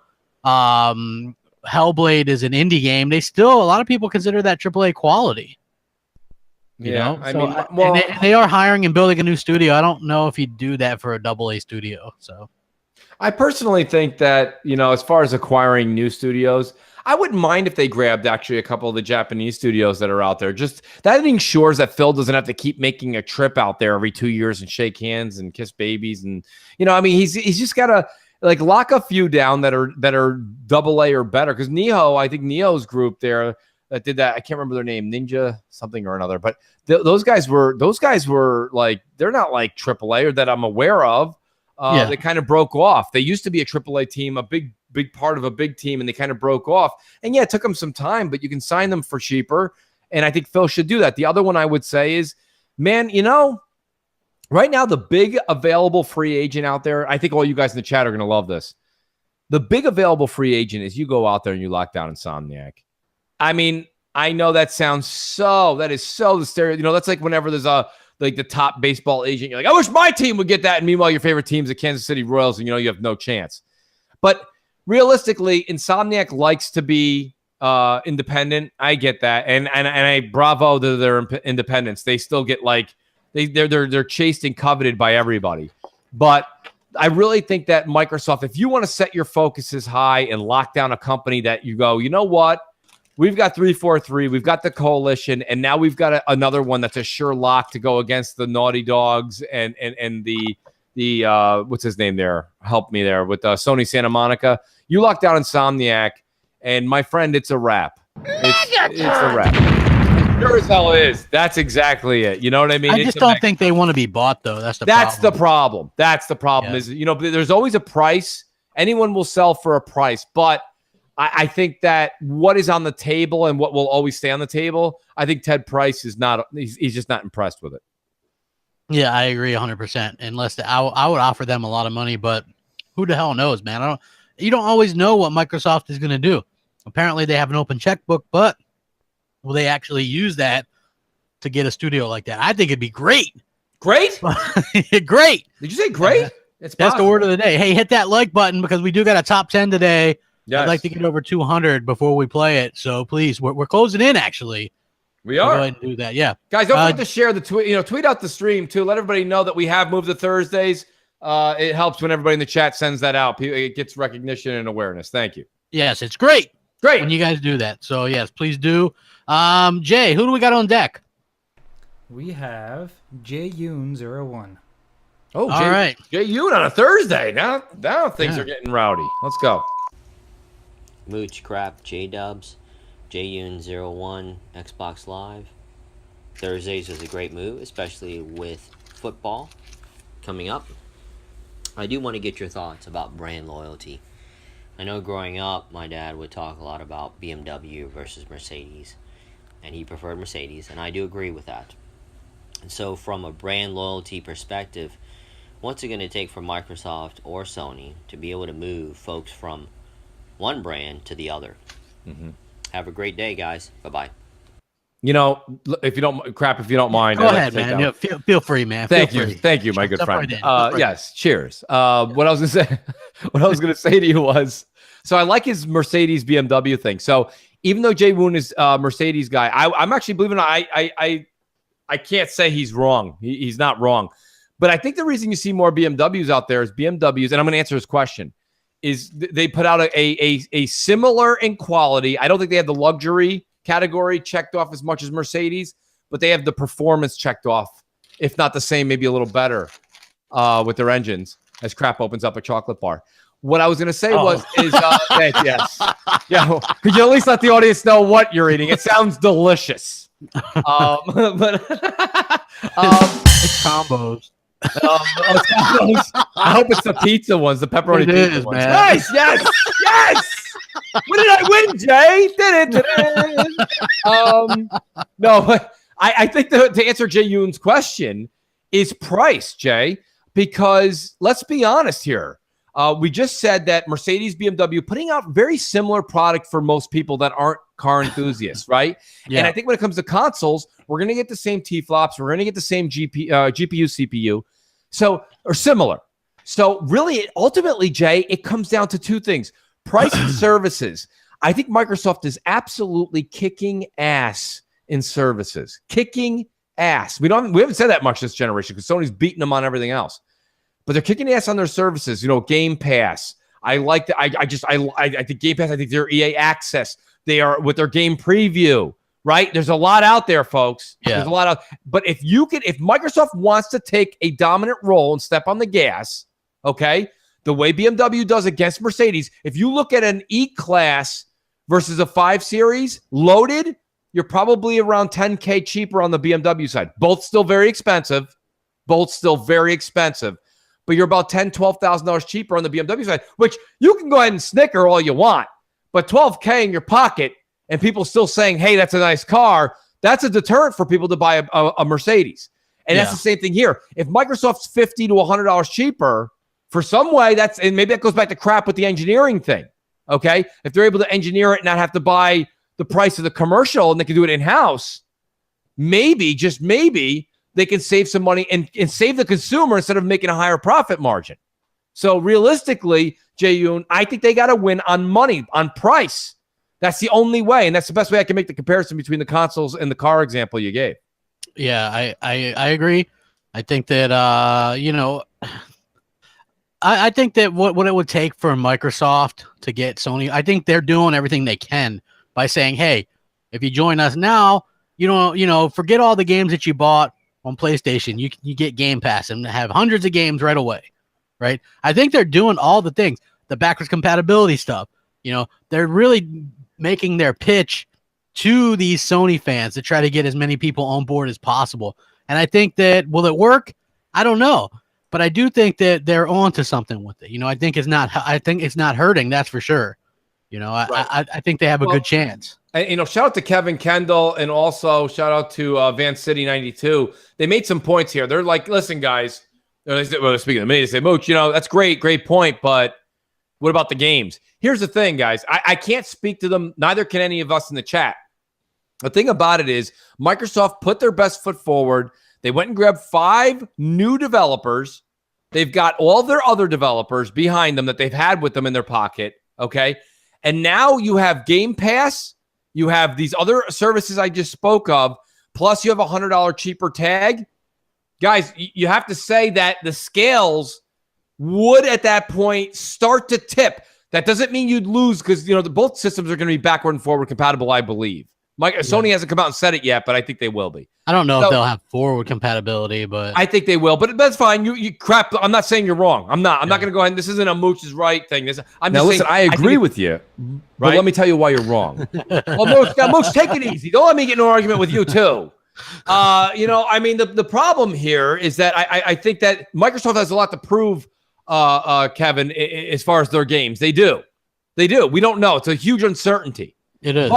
Hellblade is an indie game, a lot of people consider that AAA quality. You know? And they are hiring and building a new studio. I don't know if you'd do that for a AA studio. So I personally think that, as far as acquiring new studios, I wouldn't mind if they grabbed actually a couple of the Japanese studios that are out there. Just that ensures that Phil doesn't have to keep making a trip out there every 2 years and shake hands and kiss babies. And, he's just got to lock a few down that are AA or better. Because I think Neo's group there that did that, I can't remember their name, Ninja something or another. But those guys were like, they're not like AAA or that I'm aware of. They kind of broke off. They used to be a AAA team, a big part of a big team, and they kind of broke off. And yeah, it took them some time, but you can sign them for cheaper. And I think Phil should do that. The other one I would say is, man, right now the big available free agent out there, I think all you guys in the chat are going to love this. The big available free agent is you go out there and you lock down Insomniac. I mean, I know that is so the stereo. That's like whenever there's the top baseball agent, you're like, I wish my team would get that. And meanwhile, your favorite team's the Kansas City Royals, and you have no chance. But realistically, Insomniac likes to be independent. I get that, and I bravo to their independence. They still get they're chased and coveted by everybody. But I really think that Microsoft, if you want to set your focuses high and lock down a company that you go, you know what? We've got 343, we've got the Coalition, and now we've got another one that's a sure lock to go against the Naughty Dogs and the what's his name there? Help me there with Sony Santa Monica. You lock down Insomniac, and my friend, it's a wrap. It's a wrap. Sure as hell is. That's exactly it. You know what I mean? I just don't think they want to be bought, though. That's the problem. That's the problem. Is there's always a price. Anyone will sell for a price, but I think that what is on the table and what will always stay on the table, I think Ted Price is not. He's just not impressed with it. Yeah, I agree 100%. Unless I would offer them a lot of money, but who the hell knows, man? You don't always know what Microsoft is going to do. Apparently, they have an open checkbook, but will they actually use that to get a studio like that? I think it'd be great. Great? Great. Did you say great? That's the word of the day. Hey, hit that like button because we do got a top 10 today. Yes. I'd like to get over 200 before we play it. So please, we're closing in, actually. We are. Go ahead and do that. Yeah. Guys, don't forget to share the tweet. Tweet out the stream, too. Let everybody know that we have moved to Thursdays. It helps when everybody in the chat sends that out. It gets recognition and awareness. Thank you. Yes, it's great. Great. When you guys do that. So, yes, please do. Jay, who do we got on deck? We have JUN01. Oh, all right. JUN on a Thursday. Now things are getting rowdy. Let's go. Mooch Crap, J-Dubs, JUN01, Xbox Live. Thursdays was a great move, especially with football coming up. I do want to get your thoughts about brand loyalty. I know growing up, my dad would talk a lot about BMW versus Mercedes, and he preferred Mercedes, and I do agree with that. And so from a brand loyalty perspective, what's it going to take for Microsoft or Sony to be able to move folks from one brand to the other? Mm-hmm. Have a great day, guys. Bye-bye. If you don't mind. Go ahead, man. Yeah, feel free, man. Thank you, my good friend. Yes, cheers. What I was going to say to you was, So I like his Mercedes BMW thing. So even though Jay Woon is a Mercedes guy, I'm actually believing I can't say he's wrong. He's not wrong. But I think the reason you see more BMWs out there is BMWs, and I'm going to answer his question, is they put out a similar in quality. I don't think they have the luxury category checked off as much as Mercedes, but they have the performance checked off, if not the same, maybe a little better with their engines as Crap opens up a chocolate bar. What I was going to say yes. Yeah, could you at least let the audience know what you're eating? It sounds delicious. But it's combos. I hope it's the pizza ones, the pepperoni pizza ones. Man. Nice, yes. What did I win, Jay? No, but I think to answer Jay Yoon's question is price, Jay, because let's be honest here. We just said that Mercedes, BMW putting out very similar product for most people that aren't car enthusiasts, right? Yeah. And I think when it comes to consoles, we're going to get the same T-flops. We're going to get the same GPU, CPU. So, or similar. So really, ultimately, Jay, it comes down to two things. Price and services. I think Microsoft is absolutely kicking ass in services. Kicking ass. We haven't said that much this generation because Sony's beating them on everything else. But they're kicking ass on their services. Game Pass. I like that. I think Game Pass. I think their EA Access. They are with their game preview. Right? There's a lot out there, folks. Yeah. There's a lot out. But if Microsoft wants to take a dominant role and step on the gas, okay, the way BMW does against Mercedes, if you look at an E-Class versus a 5 Series loaded, you're probably around $10K cheaper on the BMW side. Both still very expensive. But you're about $10,000, $12,000 cheaper on the BMW side, which you can go ahead and snicker all you want. But $12K in your pocket and people still saying, hey, that's a nice car, that's a deterrent for people to buy a Mercedes. And that's the same thing here. If Microsoft's $50 to $100 cheaper, for some way, and maybe that goes back to crap with the engineering thing, okay? If they're able to engineer it and not have to buy the price of the commercial and they can do it in-house, maybe, just maybe, they can save some money and save the consumer instead of making a higher profit margin. So realistically, Jay Yoon, I think they got to win on money, on price. That's the only way, and that's the best way I can make the comparison between the consoles and the car example you gave. Yeah, I agree. I think that I think that what it would take for Microsoft to get Sony, I think they're doing everything they can by saying, hey, if you join us now, forget all the games that you bought on PlayStation. You get Game Pass and have hundreds of games right away, right? I think they're doing all the things, the backwards compatibility stuff. They're really making their pitch to these Sony fans to try to get as many people on board as possible. And I think that, will it work? I don't know. But I do think that they're on to something with it. I think it's not hurting, that's for sure. I think they have a good chance. And, shout out to Kevin Kendall and also shout out to Van City 92. They made some points here. They're like, listen, guys. Speaking of me, they say, Mooch, that's great point, but what about the games? Here's the thing, guys. I can't speak to them. Neither can any of us in the chat. The thing about it is Microsoft put their best foot forward. They went and grabbed 5 new developers. They've got all their other developers behind them that they've had with them in their pocket, okay? And now you have Game Pass. You have these other services I just spoke of, plus you have a $100 cheaper tag. Guys, you have to say that the scales would at that point start to tip. That doesn't mean you'd lose because, both systems are going to be backward and forward compatible, I believe. Sony hasn't come out and said it yet, but I think they will be. I don't know if they'll have forward compatibility, but I think they will. But that's fine. You crap. I'm not saying you're wrong. I'm not going to go ahead. This isn't a Mooch is right thing. I agree with you, but let me tell you why you're wrong. Well, Mooch, take it easy. Don't let me get in an argument with you too. The problem here is that I think that Microsoft has a lot to prove, Kevin, as far as their games. They do. We don't know. It's a huge uncertainty. It is.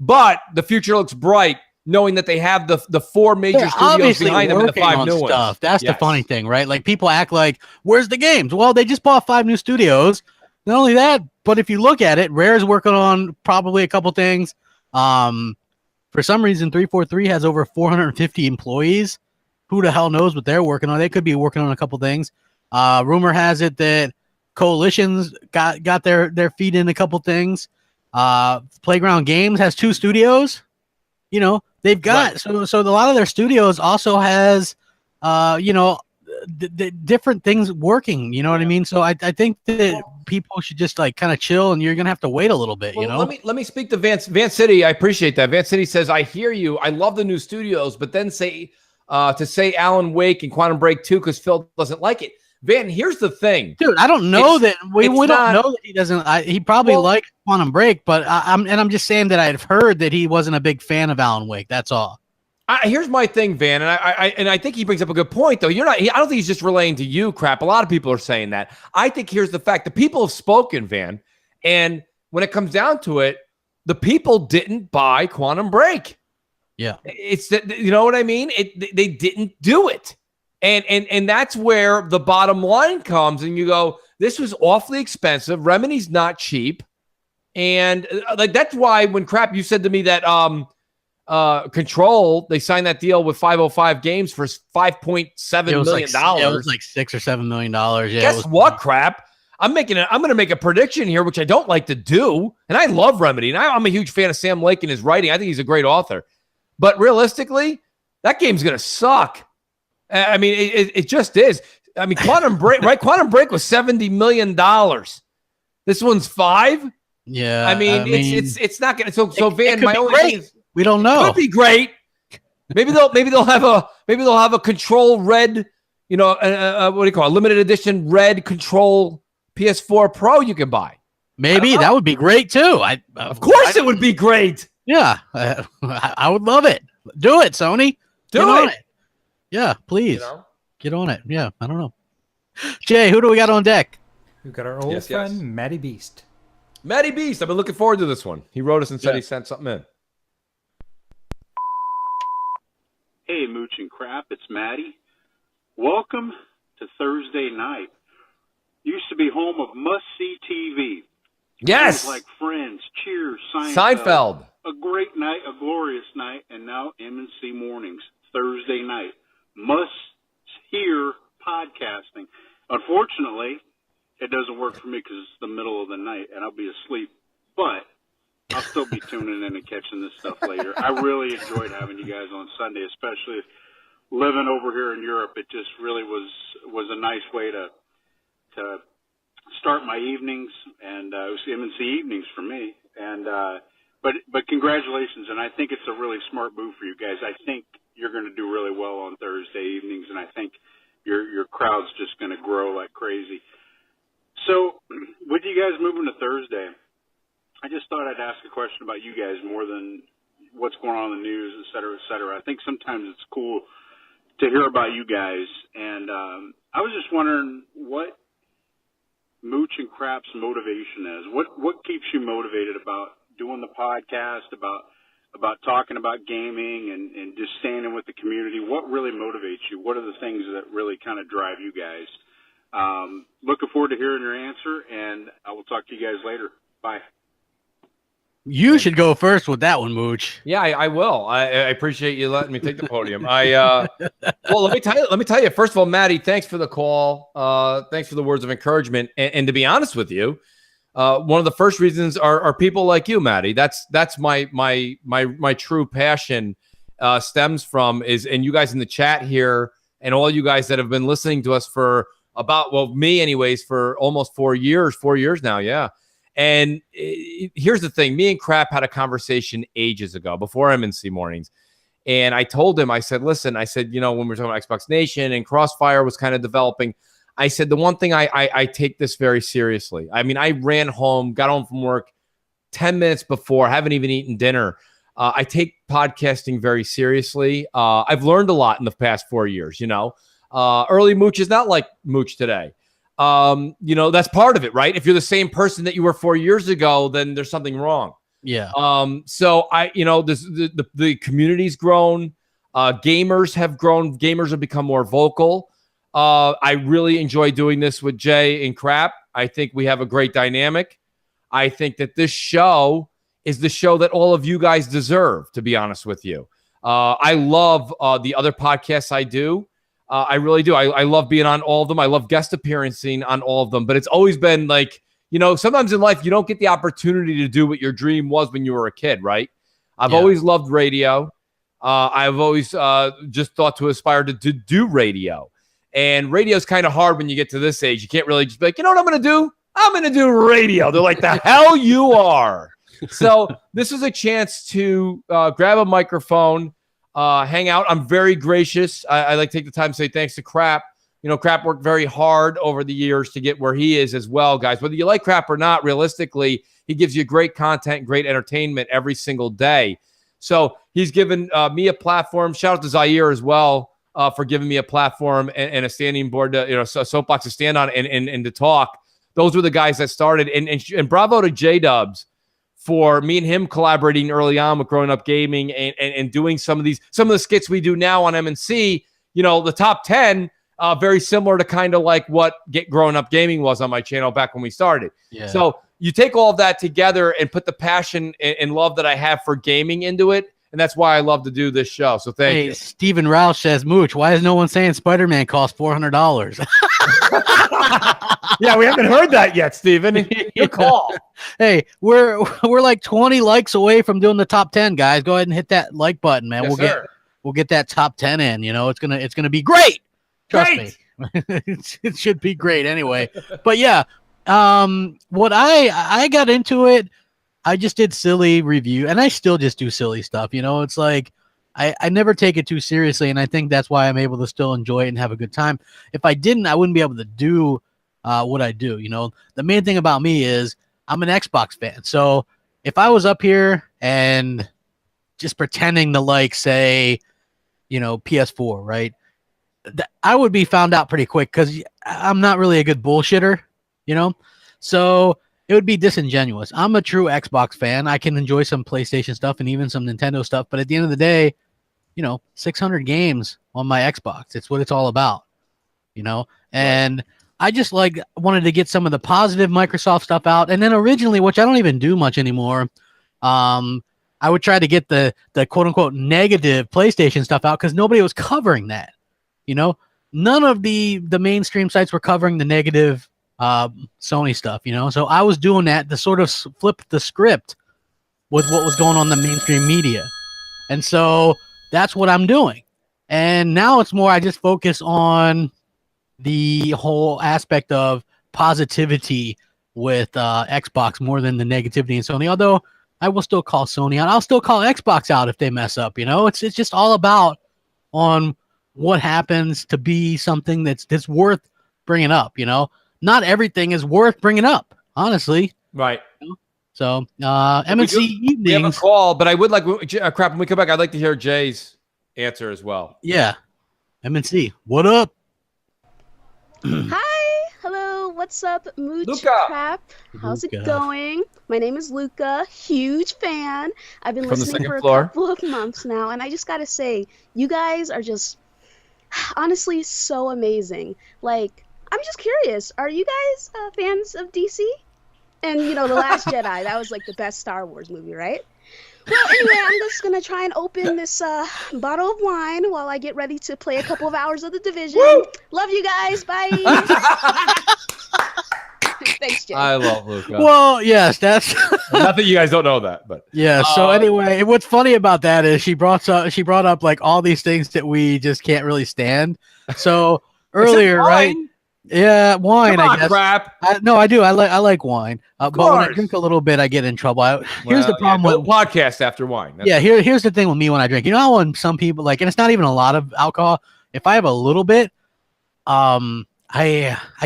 But the future looks bright, knowing that they have the 4 major studios behind them and the 5 new ones. That's the funny thing, right? Like, people act like, where's the games? Well, they just bought 5 new studios. Not only that, but if you look at it, Rare's working on probably a couple things. For some reason, 343 has over 450 employees. Who the hell knows what they're working on? They could be working on a couple things. Rumor has it that Coalitions got their feet in a couple things. Playground Games has 2 studios. You know, they've got so a lot of their studios also has you know, the different things working. You know what I mean? So I think that people should just like kind of chill, and you're gonna have to wait a little bit. Well, you know, let me speak to Vance City. I appreciate that. Vance City says, I hear you. I love the new studios, but then say Alan Wake and Quantum Break 2 because Phil doesn't like it. Van, here's the thing, dude. I don't know that we don't know that he doesn't. He probably liked Quantum Break, but I'm just saying that I've heard that he wasn't a big fan of Alan Wake. That's all. Here's my thing, Van, and I think he brings up a good point, though. I don't think he's just relaying to you crap. A lot of people are saying that. I think here's the fact: the people have spoken, Van, and when it comes down to it, the people didn't buy Quantum Break. Yeah, it's that, you know what I mean. They didn't do it. And that's where the bottom line comes, and you go, this was awfully expensive. Remedy's not cheap, and like that's why when you said to me that Control, they signed that deal with 505 Games for $5.7 million. It was like $6 or $7 million. Yeah. Guess what, crap? I'm going to make a prediction here, which I don't like to do, and I love Remedy, and I'm a huge fan of Sam Lake and his writing. I think he's a great author, but realistically, that game's going to suck. I mean, it just is. I mean, Quantum Break, right? Quantum Break was $70 million. This one's $5 million. Yeah. I mean, it's not going to. So Van, my only thing is, we don't know. It could be great. Maybe they'll have a Control Red, you know, what do you call it? A limited edition Red Control PS4 Pro you can buy. Maybe that would be great too. Of course, it would be great. Yeah, I would love it. Do it, Sony. Do it. Yeah, please get on it. Yeah, I don't know. Jay, who do we got on deck? We've got our old friend Matty Beast. Matty Beast. I've been looking forward to this one. He wrote us and said he sent something in. Hey, Mooch and Crap, it's Matty. Welcome to Thursday night. Used to be home of must-see TV. Yes. Shows like Friends, Cheers, Seinfeld. A great night, a glorious night, and now M&C Mornings, Thursday night. Must-hear podcasting. Unfortunately, it doesn't work for me because it's the middle of the night, and I'll be asleep. But I'll still be tuning in and catching this stuff later. I really enjoyed having you guys on Sunday, especially living over here in Europe. It just really was a nice way to start my evenings, and it was M&C Evenings for me. And but congratulations, and I think it's a really smart move for you guys. I think you're going to do really well on Thursday evenings, and I think your crowd's just going to grow like crazy. So with you guys moving to Thursday, I just thought I'd ask a question about you guys more than what's going on in the news, et cetera, et cetera. I think sometimes it's cool to hear about you guys. And I was just wondering what Mooch and Crap's motivation is. What keeps you motivated about doing the podcast, about talking about gaming and just standing with the community? What really motivates you? What are the things that really kind of drive you guys? Looking forward to hearing your answer, and I will talk to you guys later. Bye. You should go first with that one, Mooch. Yeah, I will. I appreciate you letting me take the podium. Well, let me tell you. First of all, Maddie, thanks for the call. Thanks for the words of encouragement. And to be honest with you, one of the first reasons are people like you, Maddie. That's my true passion stems from is, and you guys in the chat here, and all you guys that have been listening to us for me anyways, for almost 4 years now. Yeah. And here's the thing. Me and Crap had a conversation ages ago before M&C Mornings. And I told him, I said, listen, you know, when we were talking about Xbox Nation and Crossfire was kind of developing, I said, the one thing I take this very seriously. I mean, I ran home, got home from work 10 minutes before, haven't even eaten dinner. I take podcasting very seriously. I've learned a lot in the past 4 years, you know. Early Mooch is not like Mooch today. You know, that's part of it, right? If you're the same person that you were 4 years ago, then there's something wrong. Yeah. So the community's grown. Gamers have grown. Gamers have become more vocal. I really enjoy doing this with Jay and Crap. I think we have a great dynamic. I think that this show is the show that all of you guys deserve, to be honest with you. I love the other podcasts I do. I really do. I love being on all of them. I love guest appearancing on all of them. But it's always been like, sometimes in life you don't get the opportunity to do what your dream was when you were a kid, right? I've always loved radio. I've always just thought to aspire to do radio. And radio is kind of hard when you get to this age. You can't really just be like, you know what I'm going to do? I'm going to do radio. They're like, the hell you are. So this is a chance to grab a microphone, hang out. I'm very gracious. I like to take the time to say thanks to Crap. Crap worked very hard over the years to get where he is as well, guys. Whether you like Crap or not, realistically, he gives you great content, great entertainment every single day. So he's given me a platform. Shout out to Zaire as well for giving me a platform and a standing board, a soapbox to stand on and to talk. Those were the guys that started. And bravo to J-Dubs for me and him collaborating early on with Growing Up Gaming and doing some of the skits we do now on M&C. The top 10, very similar to kind of like what Growing Up Gaming was on my channel back when we started. Yeah. So you take all of that together and put the passion and love that I have for gaming into it. And that's why I love to do this show. So thank you. Steven Roush says, Mooch, why is no one saying Spider-Man costs $400? Yeah, we haven't heard that yet, Steven. Good call. Hey, we're like 20 likes away from doing the top 10, guys. Go ahead and hit that like button, man. Yes, we'll get that top 10 in. It's gonna be great. Trust me. It should be great anyway. But yeah, what I got into it, I just did silly review, and I still just do silly stuff. It's like I never take it too seriously, and I think that's why I'm able to still enjoy it and have a good time. If I didn't, I wouldn't be able to do what I do. The main thing about me is I'm an Xbox fan. So if I was up here and just pretending to like, say, PS4, right? I would be found out pretty quick because I'm not really a good bullshitter, So it would be disingenuous. I'm a true Xbox fan. I can enjoy some PlayStation stuff and even some Nintendo stuff. But at the end of the day, 600 games on my Xbox. It's what it's all about, And I just wanted to get some of the positive Microsoft stuff out. And then originally, which I don't even do much anymore, I would try to get the quote unquote negative PlayStation stuff out because nobody was covering that. None of the mainstream sites were covering the negative Sony stuff, So I was doing that to sort of flip the script with what was going on in the mainstream media. And so that's what I'm doing. And now it's more I just focus on the whole aspect of positivity with Xbox more than the negativity in Sony. Although I will still call Sony out. I'll still call Xbox out if they mess up, It's just all about on what happens to be something that's worth bringing up, Not everything is worth bringing up, honestly. Right. So, M&C Evenings. We have a call, but I would like, Crap, when we come back, I'd like to hear Jay's answer as well. Yeah. M&C, what up? Hi. Hello. What's up, Mooch Luca. Crap? How's it going? My name is Luca. Huge fan. I've been From the listening second for a floor. couple of months now, and I just gotta say, you guys are just honestly so amazing. Like, I'm just curious, are you guys fans of DC? And The Last Jedi, that was like the best Star Wars movie, right? Well, anyway, I'm just gonna try and open this bottle of wine while I get ready to play a couple of hours of The Division. Woo! Love you guys. Bye. Thanks, Jay. I love Luca. Well, yes, that's Not that you guys don't know that, but yeah. So anyway, what's funny about that is she brought up like all these things that we just can't really stand. So earlier, right? Yeah, wine. Come on, I guess. Crap. No, I do. I like wine. But when I course. drink a little bit, I get in trouble. Here's the problem no with podcast after wine. That's here's the thing with me when I drink. How when some people and it's not even a lot of alcohol. If I have a little bit, I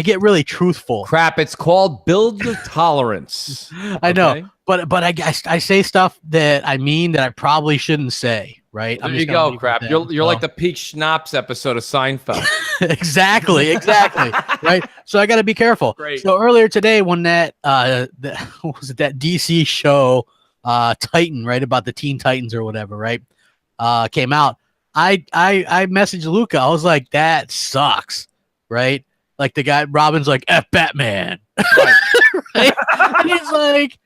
get really truthful. Crap. It's called build your tolerance. I know, Okay? but I say stuff that I mean that I probably shouldn't say. Right? There you go, Crap. You're like the Peak Schnapps episode of Seinfeld. exactly. Right. So I got to be careful. Great. So earlier today, when that what was it, that DC show Titan, right, about the Teen Titans or whatever, right, came out, I messaged Luca. I was like, that sucks, right? Like the guy Robin's like F Batman, right? And he's like,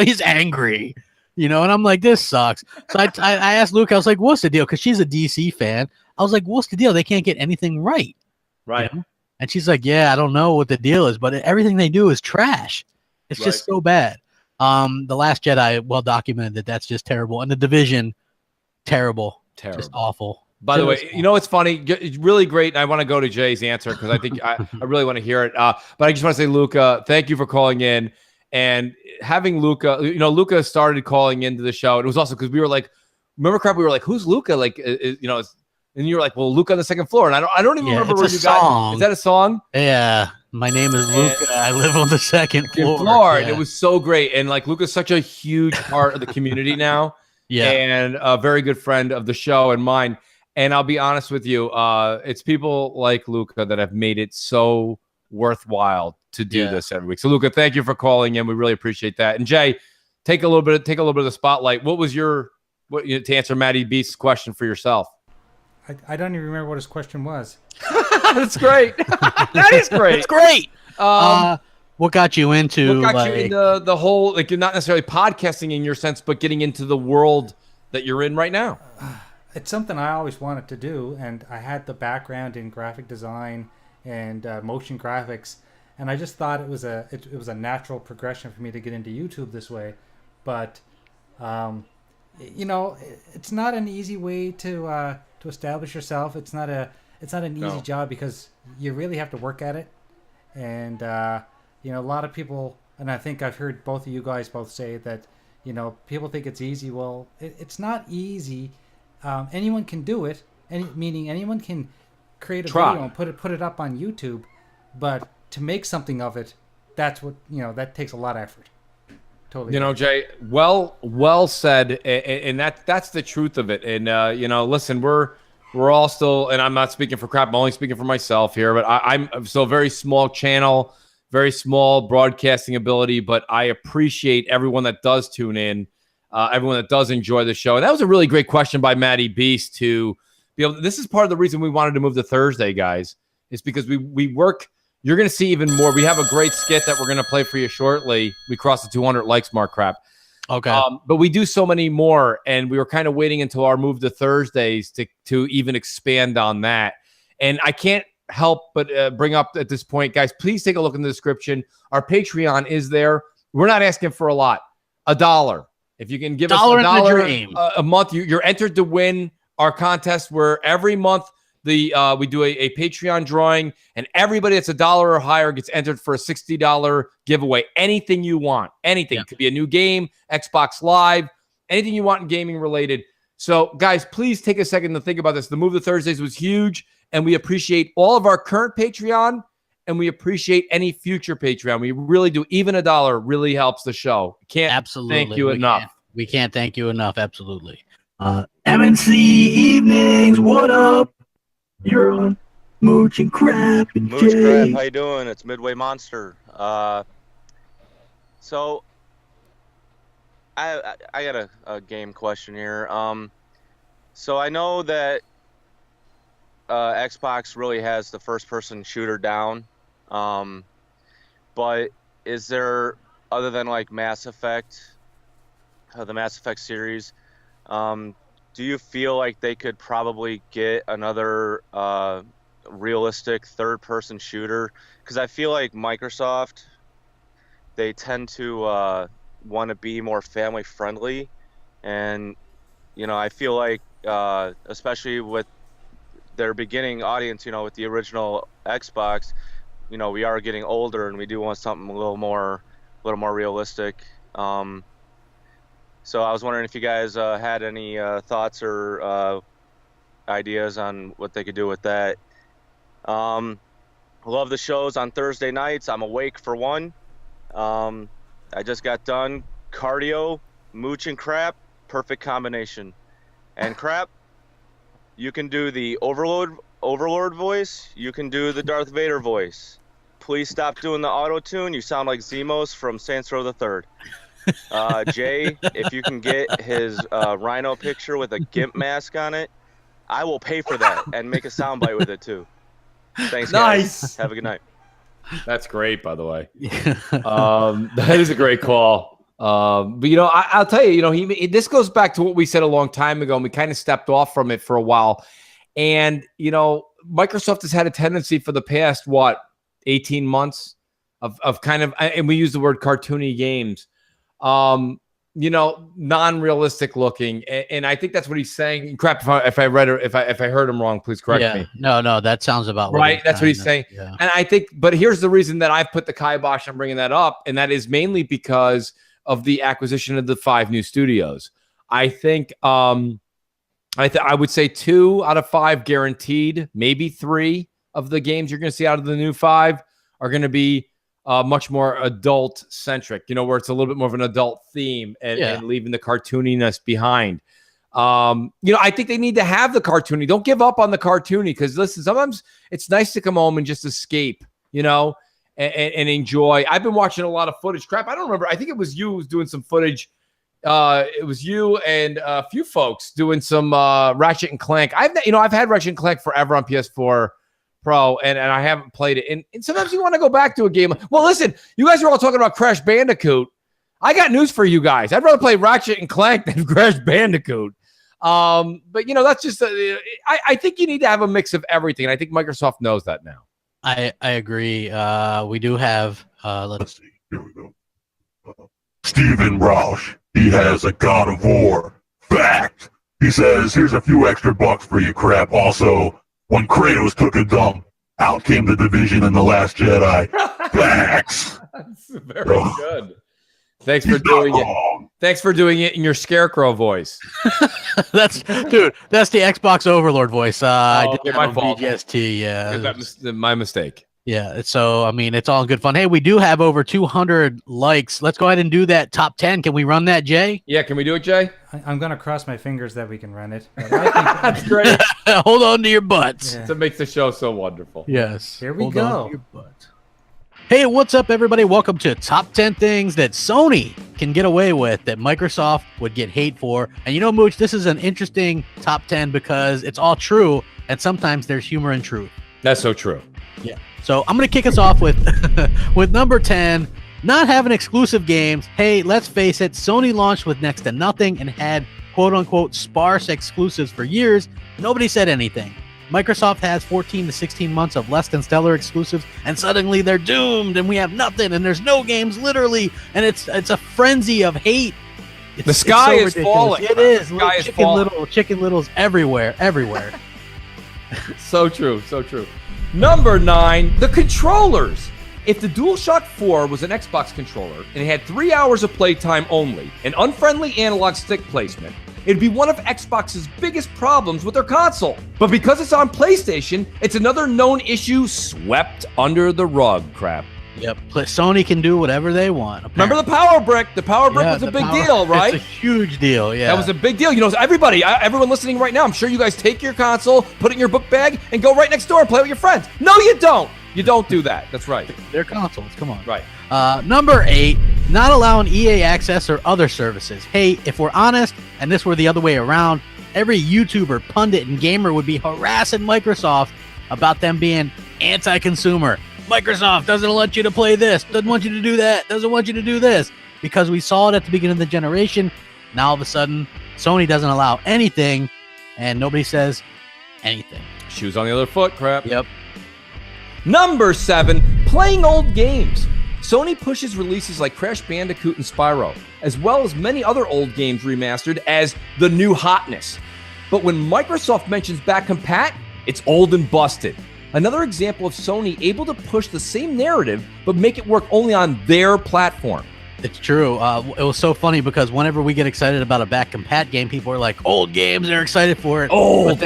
he's angry. You know, and I'm like, this sucks. So I asked Luke, I was like, what's the deal? Because she's a DC fan. I was like, what's the deal? They can't get anything right. Right. You know? And she's like, yeah, I don't know what the deal is, but everything they do is trash. It's just so bad. The Last Jedi, well documented that that's just terrible. And The Division, terrible. Just awful. By the way, you know what's funny? It's really great, and I want to go to Jay's answer because I think I really want to hear it. But I just want to say, Luca, thank you for calling in. And having Luca, you know, Luca started calling into the show. It was also because we were like, remember, crap, we were like, who's Luca? Like, you know, and you were like, well, Luca on the second floor. And I don't even remember where you got. Is that a song? Yeah. My name is Luca. I live on the second floor. And it was so great. And like, Luca's such a huge part of the community now. Yeah. And a very good friend of the show and mine. And I'll be honest with you, it's people like Luca that have made it so worthwhile to do this every week. So Luca, thank you for calling in. We really appreciate that. And Jay, take a little bit of the spotlight. What was to answer Matty Beast's question for yourself? I don't even remember what his question was. That's great. That is great. That's great. What got you into? What got you into the whole, like, you're not necessarily podcasting in your sense, but getting into the world that you're in right now? It's something I always wanted to do, and I had the background in graphic design and motion graphics, and I just thought it was a natural progression for me to get into YouTube this way. But you know, it's not an easy way to establish yourself. It's not an easy job because you really have to work at it, and you know, a lot of people, and I think I've heard both of you guys both say that, you know, people think it's easy. Well, it's not easy. Anyone can do it, meaning anyone can create a video and put it up on YouTube, but to make something of it, that's what, you know, that takes a lot of effort. Totally. You know, Jay, well said, and that's the truth of it. And you know, listen, we're all still, and I'm not speaking for crap, I'm only speaking for myself here, but I'm still a very small channel, very small broadcasting ability, but I appreciate everyone that does tune in. Everyone that does enjoy the show. And that was a really great question by Matty Beast to be able to, this is part of the reason we wanted to move to Thursday, guys, is because we work, you're going to see even more. We have a great skit that we're going to play for you shortly. We crossed the 200 likes mark, crap. Okay. But we do so many more, and we were kind of waiting until our move to Thursdays to even expand on that. And I can't help but bring up at this point, guys, please take a look in the description. Our Patreon is there. We're not asking for a lot. $1. If you can give us $1 a month, you're entered to win our contest where every month we do a Patreon drawing, and everybody that's $1 or higher gets entered for a $60 giveaway. Anything you want, anything. Yeah. It could be a new game, Xbox Live, anything you want in gaming related. So, guys, please take a second to think about this. The move to Thursdays was huge, and we appreciate all of our current Patreon, and we appreciate any future Patreon. We really do. Even $1 really helps the show. Can't thank you enough. We can't thank you enough. Absolutely. M&C Evenings, what up? You're on Mooch and Crap and Mooch Jay. Crap, how you doing? It's Midway Monster. So I got a game question here. So I know that Xbox really has the first-person shooter down. But is there, other than like Mass Effect, the Mass Effect series, do you feel like they could probably get another realistic third-person shooter? Because I feel like Microsoft, they tend to want to be more family-friendly, and you know, I feel like especially with their beginning audience, you know, with the original Xbox, you know, we are getting older, and we do want something a little more realistic. So I was wondering if you guys had any thoughts or ideas on what they could do with that. Love the shows on Thursday nights. I'm awake for one. I just got done cardio, Mooch and Crap, perfect combination. And Crap, you can do the Overlord voice. You can do the Darth Vader voice. Please stop doing the auto-tune. You sound like Zemos from Saints Row the Third. Jay, if you can get his Rhino picture with a GIMP mask on it, I will pay for that and make a soundbite with it too. Thanks, Nice. guys. Have a good night. That's great, by the way. That is a great call. But I'll tell you, this goes back to what we said a long time ago, and we kind of stepped off from it for a while. And Microsoft has had a tendency for the past 18 months of kind of, and we use the word cartoony games, non-realistic looking, and I think that's what he's saying. Crap, if I heard him wrong, please correct me. No, that sounds about right. That's what he's saying. Yeah. And I think, but here's the reason that I've put the kibosh on bringing that up, and that is mainly because of the acquisition of the 5 new studios. I think I would say 2 out of 5 guaranteed, maybe 3 of the games you're going to see out of the new 5 are going to be much more adult centric, where it's a little bit more of an adult theme and leaving the cartooniness behind. I think they need to have the cartoony. Don't give up on the cartoony, because listen, sometimes it's nice to come home and just escape, and enjoy. I've been watching a lot of footage. Crap, I don't remember. I think it was you who was doing some footage. It was you and a few folks doing some Ratchet and Clank. I've had Ratchet and Clank forever on PS4 Pro, and I haven't played it. And sometimes you want to go back to a game. Well, listen, you guys are all talking about Crash Bandicoot. I got news for you guys. I'd rather play Ratchet and Clank than Crash Bandicoot. But that's just I think you need to have a mix of everything, and I think Microsoft knows that now. I agree. We do have let's see. Here we go. Steven Roush, he has a God of War fact. He says, here's a few extra bucks for you, crap. Also, when Kratos took a dump, out came the Division and the Last Jedi. Facts. That's very good. Thanks for doing it. Thanks for doing it in your Scarecrow voice. That's the Xbox Overlord voice. I did my fault. BGST, yeah. My mistake. Yeah, so it's all good fun. Hey, we do have over 200 likes. Let's go ahead and do that top 10. Can we run that, Jay? Yeah, can we do it, Jay? I'm gonna cross my fingers that we can run it. That's great. Hold on to your butts. That makes the show so wonderful. Yes. Here we Hold go. on to your butts. Hey, what's up, everybody? Welcome to Top 10 Things That Sony Can Get Away With That Microsoft Would Get Hate For. And Mooch, this is an interesting top 10 because it's all true, and sometimes there's humor in truth. That's so true. Yeah. So I'm going to kick us off with with number 10, not having exclusive games. Hey, let's face it, Sony launched with next to nothing and had quote-unquote sparse exclusives for years. Nobody said anything. Microsoft has 14 to 16 months of less than stellar exclusives, and suddenly they're doomed, and we have nothing, and there's no games, literally, and it's a frenzy of hate. The sky is falling. It is. The sky is falling. Chicken Littles everywhere. So true. Number 9, the controllers. If the DualShock 4 was an Xbox controller and it had 3 hours of playtime only and unfriendly analog stick placement, it'd be one of Xbox's biggest problems with their console. But because it's on PlayStation, it's another known issue swept under the rug. Crap. Yep. Sony can do whatever they want. Apparently. Remember the Power Brick? The Power Brick was a big deal, right? It's a huge deal, yeah. That was a big deal. Everyone listening right now, I'm sure you guys take your console, put it in your book bag, and go right next door and play with your friends. No, you don't. You don't do that. That's right. They're consoles. Come on. Right. Number 8, not allowing EA access or other services. Hey, if we're honest, and this were the other way around, every YouTuber, pundit, and gamer would be harassing Microsoft about them being anti-consumer. Microsoft doesn't want you to play this, doesn't want you to do that, doesn't want you to do this. Because we saw it at the beginning of the generation. Now all of a sudden, Sony doesn't allow anything, and nobody says anything. Shoes on the other foot, crap. Yep. Number 7, playing old games. Sony pushes releases like Crash Bandicoot and Spyro, as well as many other old games remastered as the new hotness. But when Microsoft mentions back compat, it's old and busted. Another example of Sony able to push the same narrative, but make it work only on their platform. It's true. It was so funny because whenever we get excited about a back compat game, people are like, old games, they're excited for it. Old.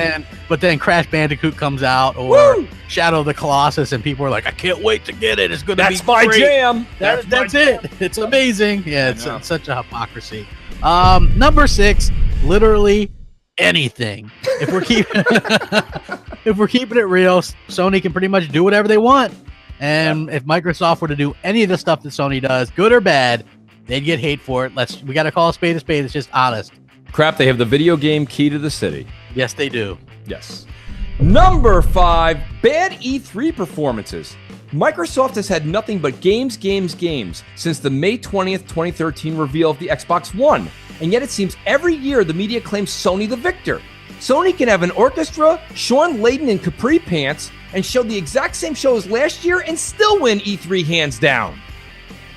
But then Crash Bandicoot comes out, or Woo! Shadow of the Colossus, and people are like, I can't wait to get it. It's going to be That's my great. jam. That's it. It's amazing. Yeah, it's such a hypocrisy. Number 6, literally anything. If we're keeping it real, Sony can pretty much do whatever they want. And if Microsoft were to do any of the stuff that Sony does, good or bad, they'd get hate for it. We got to call a spade a spade. It's just honest. Crap, they have the video game key to the city. Yes, they do. Yes. Number 5, bad E3 performances. Microsoft has had nothing but games since the May 20th, 2013 reveal of the Xbox One, and yet it seems every year the media claims Sony the victor. Sony can have an orchestra, Sean Layden in capri pants, and show the exact same show as last year and still win E3 hands down.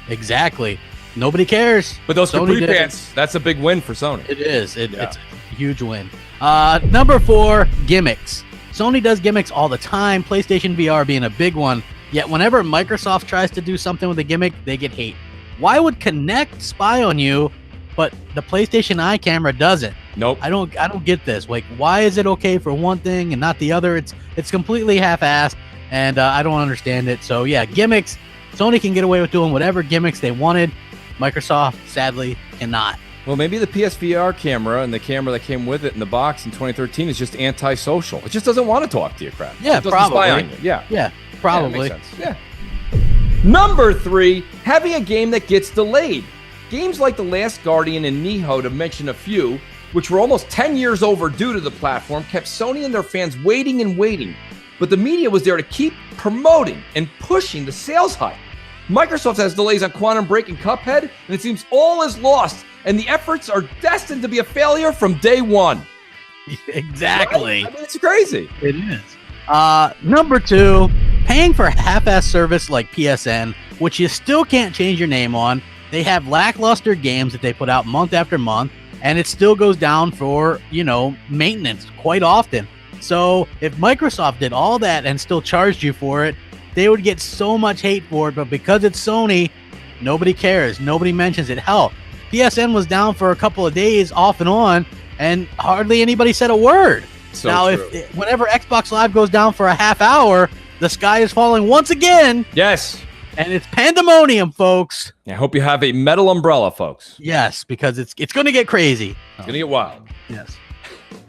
Exactly. Nobody cares. But those Sony capri pants, that's a big win for Sony. It is. It's a huge win. Number 4, gimmicks. Sony does gimmicks all the time, PlayStation VR being a big one. Yet whenever Microsoft tries to do something with a gimmick, they get hate. Why would Kinect spy on you, but the PlayStation Eye camera doesn't? Nope. I don't get this. Like, why is it okay for one thing and not the other? It's completely half-assed, and I don't understand it. So yeah, gimmicks. Sony can get away with doing whatever gimmicks they wanted. Microsoft, sadly, cannot. Well, maybe the PSVR camera and the camera that came with it in the box in 2013 is just anti-social. It just doesn't want to talk to you, crap. Yeah, it doesn't probably. spy on you. Yeah, probably. Yeah, makes sense. Yeah. Number 3, having a game that gets delayed. Games like The Last Guardian and Nioh, to mention a few, which were almost 10 years overdue to the platform, kept Sony and their fans waiting and waiting. But the media was there to keep promoting and pushing the sales hype. Microsoft has delays on Quantum Break and Cuphead, and it seems all is lost, and the efforts are destined to be a failure from day one. Exactly. Right? I mean, it's crazy. It is. Number 2, paying for a half-ass service like PSN, which you still can't change your name on. They have lackluster games that they put out month after month, and it still goes down for, maintenance quite often. So if Microsoft did all that and still charged you for it, they would get so much hate for it, but because it's Sony, nobody cares. Nobody mentions it. Hell, PSN was down for a couple of days off and on, and hardly anybody said a word. So now, whenever Xbox Live goes down for a half hour, the sky is falling once again. Yes. And it's pandemonium, folks. I hope you have a metal umbrella, folks. Yes, because it's going to get crazy. It's going to get wild. Yes.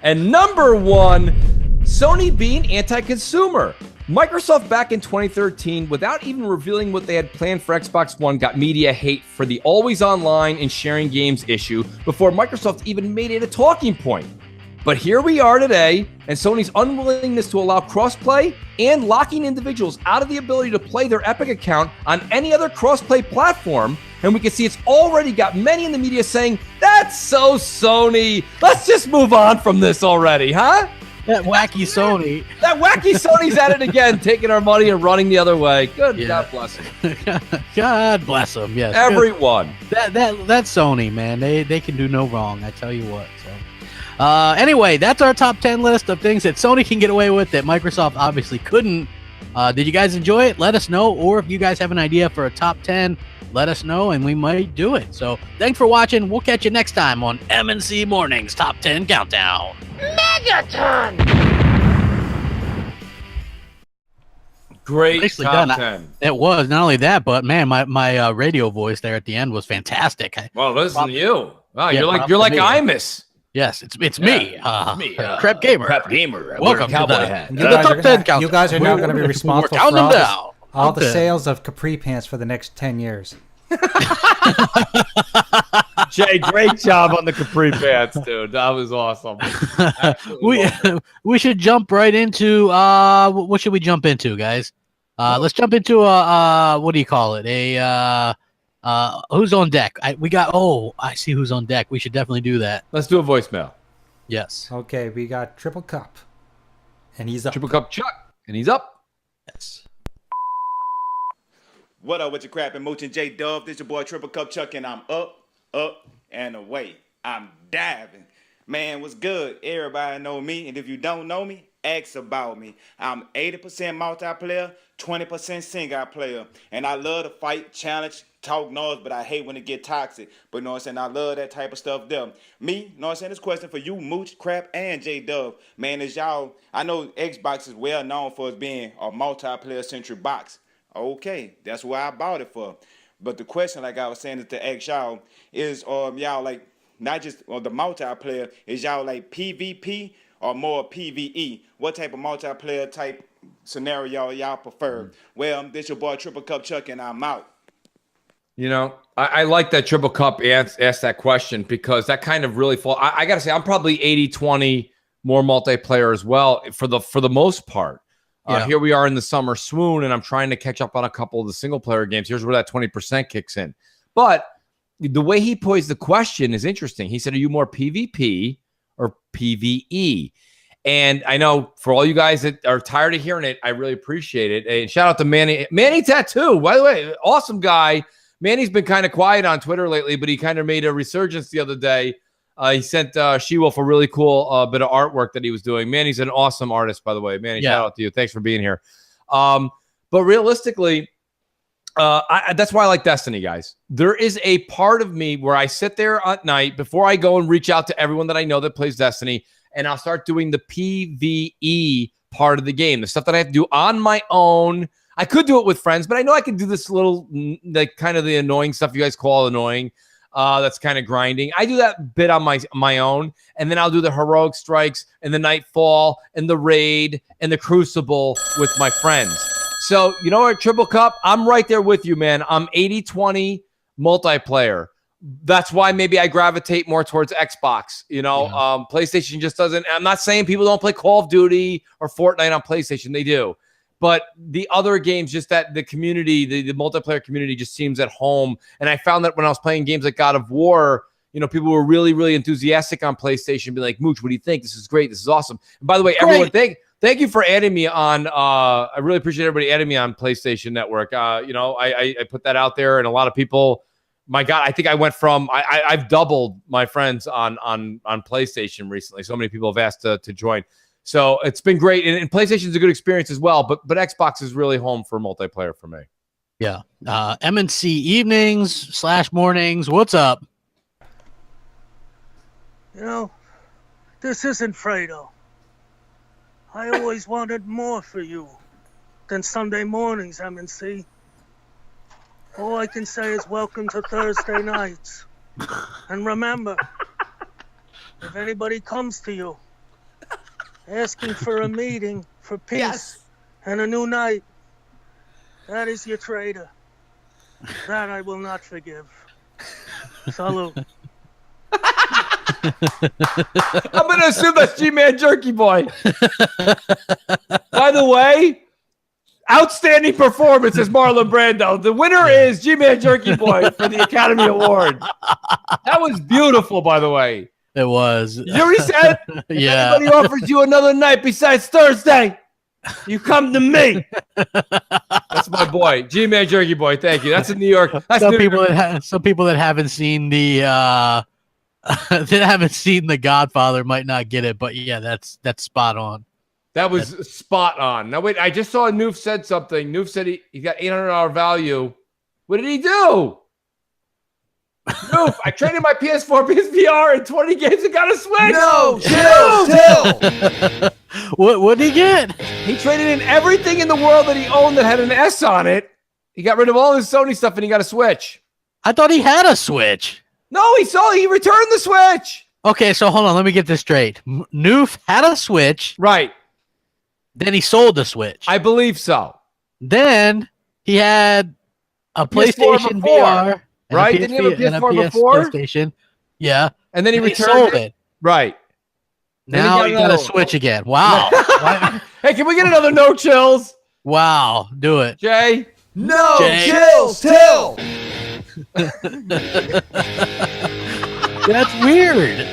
And number 1, Sony being anti-consumer. Microsoft back in 2013, without even revealing what they had planned for Xbox One, got media hate for the always online and sharing games issue before Microsoft even made it a talking point. But here we are today, and Sony's unwillingness to allow crossplay and locking individuals out of the ability to play their Epic account on any other crossplay platform. And we can see it's already got many in the media saying, "That's so Sony. Let's just move on from this already, huh?" That wacky Sony. That wacky Sony's at it again, taking our money and running the other way. Good, Yeah. God bless them. God bless them. Yes. Everyone. That's Sony, man. They can do no wrong. I tell you what. So, anyway, that's our top 10 list of things that Sony can get away with that Microsoft obviously couldn't. Did you guys enjoy it? Let us know. Or if you guys have an idea for a top 10, let us know and we might do it. So thanks for watching. We'll catch you next time on M&C Mornings Top 10 Countdown. Megaton! Great Nicely top done. 10. It was. Not only that, but man, my radio voice there at the end was fantastic. Well, listen to you. Wow, Yeah, you're props like to me. Imus. Yes, it's me. Crap Gamer. Crap Gamer. Welcome Cowboy to the, hat. to the top 10 countdown. You guys are now going to be responsible We're for counting down. all the Okay. sales of capri pants for the next 10 years. Jay, great job on the capri pants, dude. That was awesome. We should jump right into what should we jump into, guys? Let's jump into what do you call it? Who's on deck? I see who's on deck. We should definitely do that. Let's do a voicemail. Yes. Okay, we got Triple Cup. And he's up. Triple Cup Chuck. And he's up. Yes. What up with your crap and mooching J Dub? This your boy Triple Cup Chuck, and I'm up, and away. I'm diving. Man, what's good? Everybody know me, and if you don't know me, ask about me. I'm 80% multiplayer, 20% single player, and I love to fight, challenge, talk noise, but I hate when it get toxic. But you know what I'm saying? I love that type of stuff there. Me, you know what I'm saying? This question for you, Mooch, Crap, and J Dub. Man, is y'all, I know Xbox is well known for it being a multiplayer centric box. Okay, that's what I bought it for. But the question, like I was saying, is to ask y'all is, y'all like not just the multiplayer, is y'all like PvP or more PvE? What type of multiplayer type scenario y'all prefer? Well, this your boy Triple Cup Chuck, and I'm out. You know, I like that Triple Cup asked that question because that kind of really fall. I got to say, I'm probably 80-20 more multiplayer as well for the most part. Here we are in the summer swoon, and I'm trying to catch up on a couple of the single-player games. Here's where that 20% kicks in. But the way he posed the question is interesting. He said, are you more PvP or PvE? And I know for all you guys that are tired of hearing it, I really appreciate it. And shout out to Manny. Manny Tattoo, by the way, awesome guy. Manny's been kind of quiet on Twitter lately, but he kind of made a resurgence the other day. He sent She-Wolf a really cool bit of artwork that he was doing. Manny's an awesome artist, by the way. Manny, shout out to you. Thanks for being here. But realistically, that's why I like Destiny, guys. There is a part of me where I sit there at night before I go and reach out to everyone that I know that plays Destiny, and I'll start doing the PvE part of the game, the stuff that I have to do on my own. I could do it with friends, but I know I can do this little, like, kind of the annoying stuff you guys call annoying. That's kind of grinding. I do that bit on my own, and then I'll do the heroic strikes and the nightfall and the raid and the crucible with my friends. So, you know what, Triple Cup, I'm right there with you, man. I'm 80-20 multiplayer. That's why maybe I gravitate more towards Xbox. PlayStation just doesn't. I'm not saying people don't play Call of Duty or Fortnite on PlayStation. They do. But the other games, just that the community, the multiplayer community just seems at home. And I found that when I was playing games like God of War, people were really, really enthusiastic on PlayStation, be like, Mooch, what do you think? This is great. This is awesome. And by the way, everyone, thank you for adding me on. I really appreciate everybody adding me on PlayStation Network. I put that out there, and a lot of people, my God, I think I went from, I've doubled my friends on PlayStation recently. So many people have asked to join. So it's been great. And PlayStation's a good experience as well. But Xbox is really home for multiplayer for me. Yeah. M&C Evenings / mornings. What's up? This isn't Fredo. I always wanted more for you than Sunday mornings, M&C. All I can say is welcome to Thursday nights. And remember, if anybody comes to you asking for a meeting for peace and a new night, that is your traitor. That I will not forgive. Salute. I'm going to assume that's G-Man Jerky Boy. By the way, outstanding performance is Marlon Brando. The winner is G-Man Jerky Boy for the Academy Award. That was beautiful, by the way. It was. You already said? Yeah. If anybody offers you another night besides Thursday, you come to me. That's my boy, G-Man Jerky Boy. Thank you. That's in New York. That's some people that haven't seen the The Godfather might not get it, but yeah, that's spot on. That was spot on. Now wait, I just saw Noof said something. Noof said he got $800 value. What did he do? Noof, I traded my PS4, PSVR, and 20 games and got a Switch. No, chill. What did he get? He traded in everything in the world that he owned that had an S on it. He got rid of all his Sony stuff and he got a Switch. I thought he had a Switch. No, he returned the Switch. Okay, so hold on, let me get this straight. Noof had a Switch. Right. Then he sold the Switch. I believe so. Then he had a PlayStation VR. Right? Didn't he have a PS4 before? PlayStation. Yeah. And then he returned sold it. Right. Now he got a Switch again. Wow. Hey, can we get another no chills? Wow. Do it. Jay? No Jay. chills till. That's weird.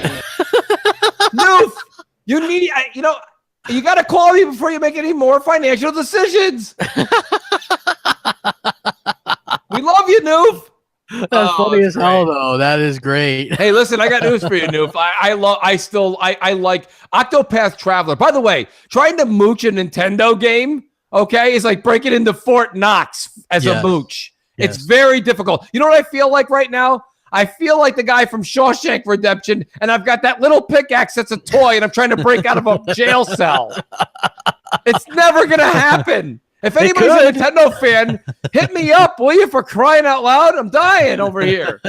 Noof, you got to call me before you make any more financial decisions. We love you, Noof. That's funny as hell, though. That is great. Hey, listen, I got news for you, Noof. I like Octopath Traveler. By the way, trying to mooch a Nintendo game, okay, is like breaking into Fort Knox as a mooch. Yes. It's very difficult. You know what I feel like right now? I feel like the guy from Shawshank Redemption, and I've got that little pickaxe that's a toy, and I'm trying to break out of a jail cell. It's never going to happen. If anybody's a Nintendo fan, hit me up, will you, for crying out loud? I'm dying over here.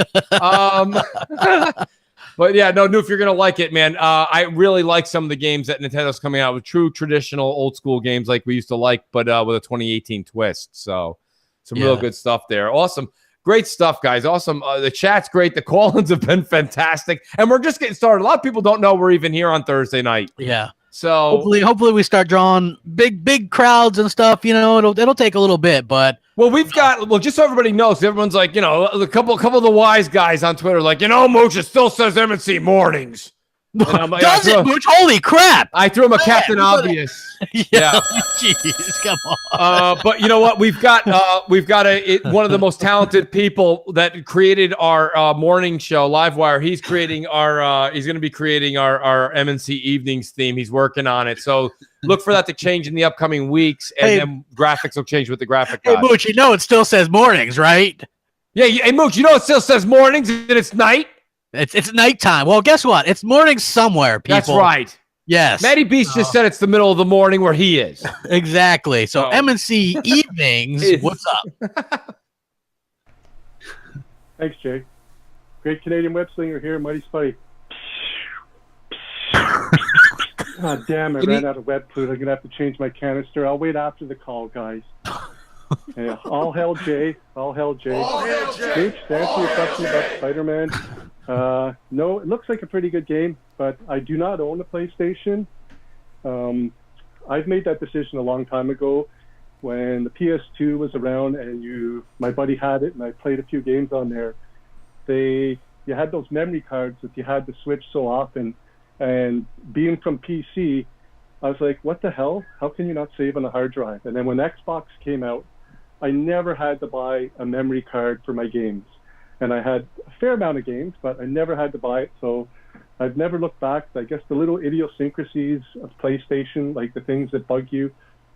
But yeah, no, Noof, you're going to like it, man. I really like some of the games that Nintendo's coming out with, true traditional old school games like we used to like, but with a 2018 twist. So some real good stuff there. Awesome. Great stuff, guys. Awesome. The chat's great. The call-ins have been fantastic. And we're just getting started. A lot of people don't know we're even here on Thursday night. Yeah. So hopefully we start drawing big crowds and stuff. You know, it'll take a little bit, but we've got just so everybody knows, everyone's like, a couple of the wise guys on Twitter, like, Mooch, it still says M&C mornings. And I'm like, does it, Mooch? Holy crap! I threw him a Captain Obvious. Yeah, jeez, come on. But you know what? We've got one of the most talented people that created our morning show, Livewire. He's creating he's going to be creating our M&C Evenings theme. He's working on it. So look for that to change in the upcoming weeks, and then graphics will change with the graphic guy. Hey, Mooch, it still says mornings, right? Yeah, hey, Mooch, it still says mornings and it's night? It's nighttime. Well, guess what? It's morning somewhere, people. That's right. Yes. Matty Beast just said it's the middle of the morning where he is. Exactly. So M&C Evenings, what's up? Thanks, Jay. Great Canadian web slinger here, Mighty Spidey. God damn, I ran out of web fluid. I'm going to have to change my canister. I'll wait after the call, guys. Yeah, all hell Jay. All hell Jay. Mooch, to answer your question about Spider-Man, no, it looks like a pretty good game, but I do not own a PlayStation. I've made that decision a long time ago when the PS2 was around and my buddy had it and I played a few games on there. You had those memory cards that you had to switch so often, and being from PC, I was like, what the hell? How can you not save on a hard drive? And then when Xbox came out, I never had to buy a memory card for my games. And I had a fair amount of games, but I never had to buy it. So I've never looked back. I guess the little idiosyncrasies of PlayStation, like the things that bug you,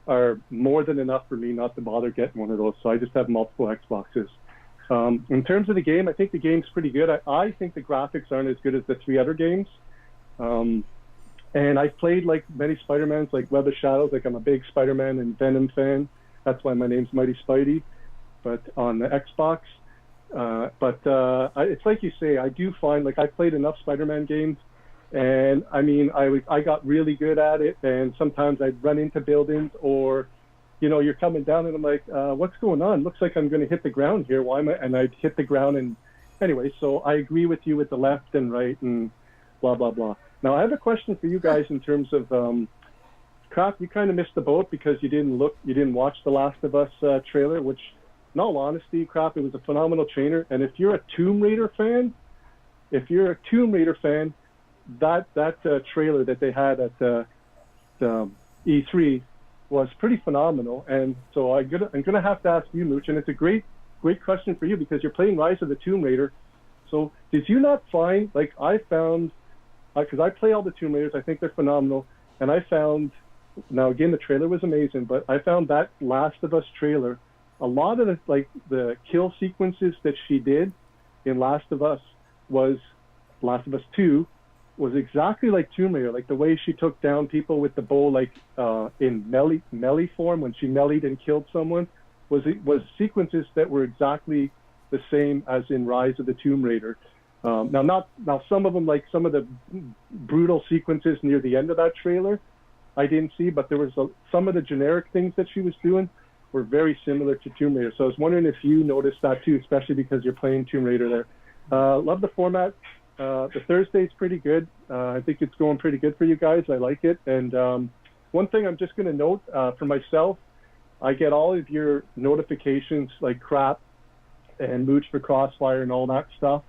are more than enough for me not to bother getting one of those. So I just have multiple Xboxes. In terms of the game, I think the game's pretty good. I think the graphics aren't as good as the 3 other games. And I've played like many Spider-Mans, like Web of Shadows. Like I'm a big Spider-Man and Venom fan. That's why my name's Mighty Spidey. But on the Xbox, it's like you say, I do find like I played enough Spider-Man games, and I mean I got really good at it. And sometimes I'd run into buildings, or you're coming down, and I'm like, what's going on? Looks like I'm going to hit the ground here. Why am I? And I'd hit the ground, and anyway, so I agree with you with the left and right and blah blah blah. Now I have a question for you guys in terms of Crap. You kind of missed the boat because you didn't watch the Last of Us trailer, which, in all honesty, Crap, it was a phenomenal trailer. And if you're a Tomb Raider fan, that trailer that they had at the E3 was pretty phenomenal. And so I'm gonna have to ask you, Mooch, and it's a great question for you because you're playing Rise of the Tomb Raider. So did you not find, like I found, because I play all the Tomb Raiders, I think they're phenomenal, and I found, now again the trailer was amazing, but I found that Last of Us trailer, a lot of the kill sequences that she did in Last of Us 2 was exactly like Tomb Raider, like the way she took down people with the bow, like in melee form when she meleeed and killed someone, was sequences that were exactly the same as in Rise of the Tomb Raider. Now some of them, like some of the brutal sequences near the end of that trailer, I didn't see, but there was some of the generic things that she was doing were very similar to Tomb Raider. So I was wondering if you noticed that too, especially because you're playing Tomb Raider there. Love the format. The Thursday's pretty good. I think it's going pretty good for you guys. I like it. And one thing I'm just going to note for myself, I get all of your notifications like Crap and Mooch for Crossfire and all that stuff.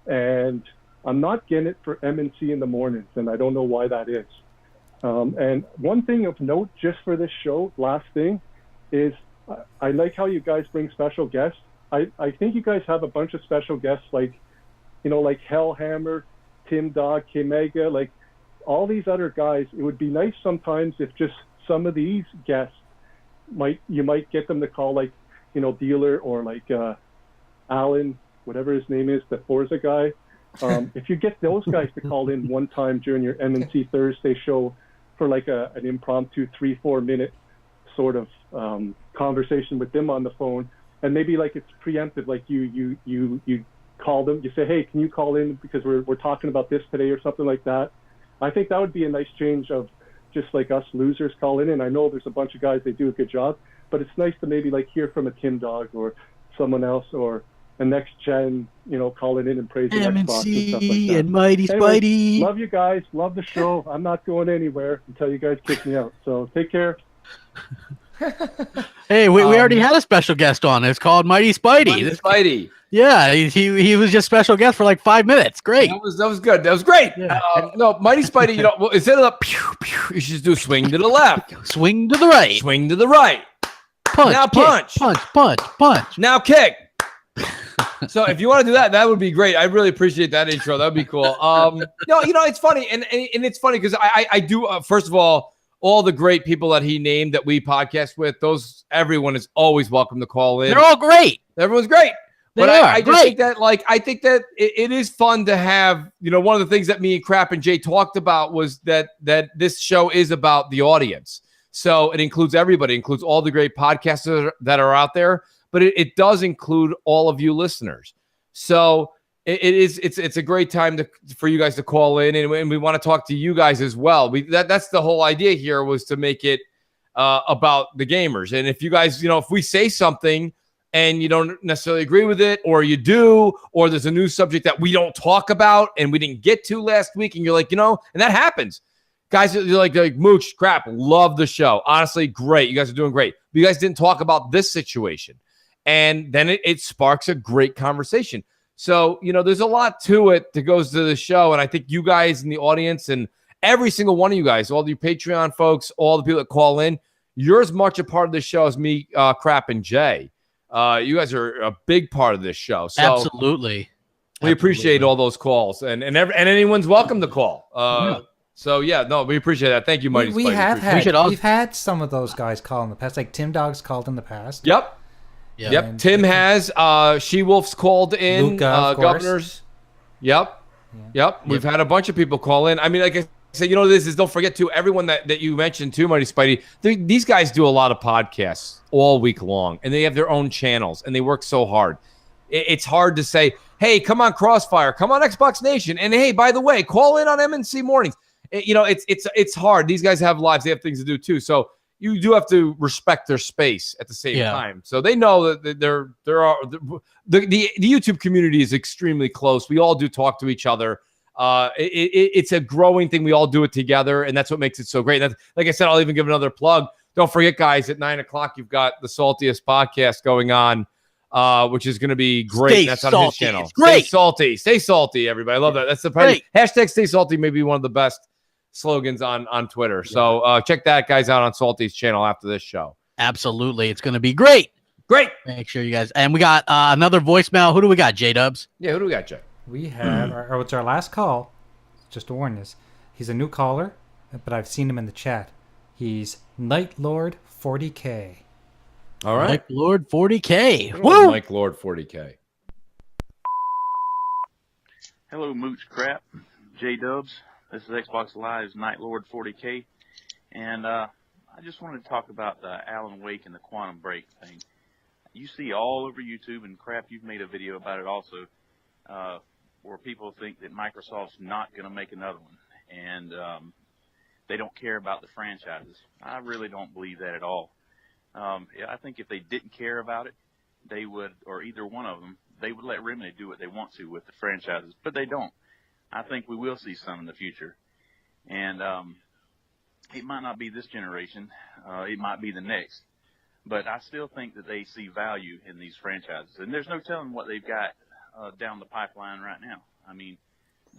And I'm not getting it for M&C in the mornings, and I don't know why that is. And one thing of note just for this show, last thing, is I like how you guys bring special guests. I think you guys have a bunch of special guests like Hellhammer, Tim Dog, K-Mega, like all these other guys. It would be nice sometimes if just some of these guests you might get them to call, like, Dealer or like Alan, whatever his name is, the Forza guy. If you get those guys to call in one time during your M&C Thursday show for like an impromptu 3-4 minute sort of conversation with them on the phone, and maybe like it's preemptive, like you call them, you say, hey, can you call in because we're talking about this today or something like that. I think that would be a nice change of just like us losers call in. And I know there's a bunch of guys, they do a good job, but it's nice to maybe like hear from a Tim Dog or someone else, or next gen, calling in and praising Xbox and stuff like M&C that. and Mighty Anyways, Spidey. love you guys. Love the show. I'm not going anywhere until you guys kick me out. So take care. Hey, we already had a special guest on. It's called Mighty Spidey. Mighty Spidey. Yeah, he was just special guest for like 5 minutes. Great. That was good. That was great. No, Mighty Spidey, well, instead of the pew, pew, you should just do swing to the left. Swing to the right. Swing to the right. Punch. Now kick, punch. Punch. Now kick. So if you want to do that, that would be great. I really appreciate that intro. That'd be cool. No, it's funny. And it's funny because I do, first of all the great people that he named that we podcast with, everyone is always welcome to call in. They're all great. Everyone's great. But They are I just think that, I think that it is fun to have, one of the things that me and Crap and Jay talked about was that this show is about the audience. So it includes everybody, it includes all the great podcasts that are out there, but it does include all of you listeners. So it's a great time for you guys to call in, and we want to talk to you guys as well. That's the whole idea here, was to make it about the gamers. And if you guys, if we say something and you don't necessarily agree with it, or you do, or there's a new subject that we don't talk about and we didn't get to last week, and you're like, and that happens. Guys, you're like Mooch, Crap, love the show. Honestly, great. You guys are doing great. But you guys didn't talk about this situation. And then it sparks a great conversation. So, there's a lot to it that goes to the show. And I think you guys in the audience, and every single one of you guys, all the Patreon folks, all the people that call in, you're as much a part of the show as me, Crap, and Jay. You guys are a big part of this show. So Absolutely. We appreciate all those calls, and anyone's welcome to call. So we appreciate that. Thank you, Mighty Spidey. We've had some of those guys call in the past, like Tim Dog's called in the past. Yep. And Tim has. She-Wolf's called in. Luca, of course. Governors. Yep. We've had a bunch of people call in. I mean, like I said, this is, don't forget too, everyone that you mentioned too, Mighty Spidey, these guys do a lot of podcasts all week long, and they have their own channels, and they work so hard. It's hard to say, hey, come on Crossfire, come on Xbox Nation, and hey, by the way, call in on M&C Mornings. It's hard. These guys have lives. They have things to do too. So you do have to respect their space at the same time. So they know that the YouTube community is extremely close. We all do talk to each other. It's a growing thing. We all do it together, and that's what makes it so great. And like I said, I'll even give another plug. Don't forget, guys, at 9:00 you've got the Saltiest podcast going on, which is going to be great. That's on his channel. It's great. Stay salty, everybody. I love that. That's the hashtag Stay Salty. May be one of the best slogans on Twitter. So check that guys out on Salty's channel after this show. Absolutely, it's going to be great. Make sure you guys. And we got another voicemail. Who do we got? J-Dubs. Yeah, who do we got, Jay? We have, it's our last call. Just to warn you, he's a new caller, but I've seen him in the chat. He's Night Lord 40K. All right, Night Lord 40K. Woo! Night Lord 40K. Hello, Mooch Crap, J-Dubs. This is Xbox Live's Night Lord 40K, and I just wanted to talk about the Alan Wake and the Quantum Break thing. You see all over YouTube, and Crap, you've made a video about it also, where people think that Microsoft's not going to make another one, and they don't care about the franchises. I really don't believe that at all. I think if they didn't care about it, they would, or either one of them, they would let Remedy do what they want to with the franchises, but they don't. I think we will see some in the future, and it might not be this generation, it might be the next, but I still think that they see value in these franchises, and there's no telling what they've got down the pipeline right now. I mean,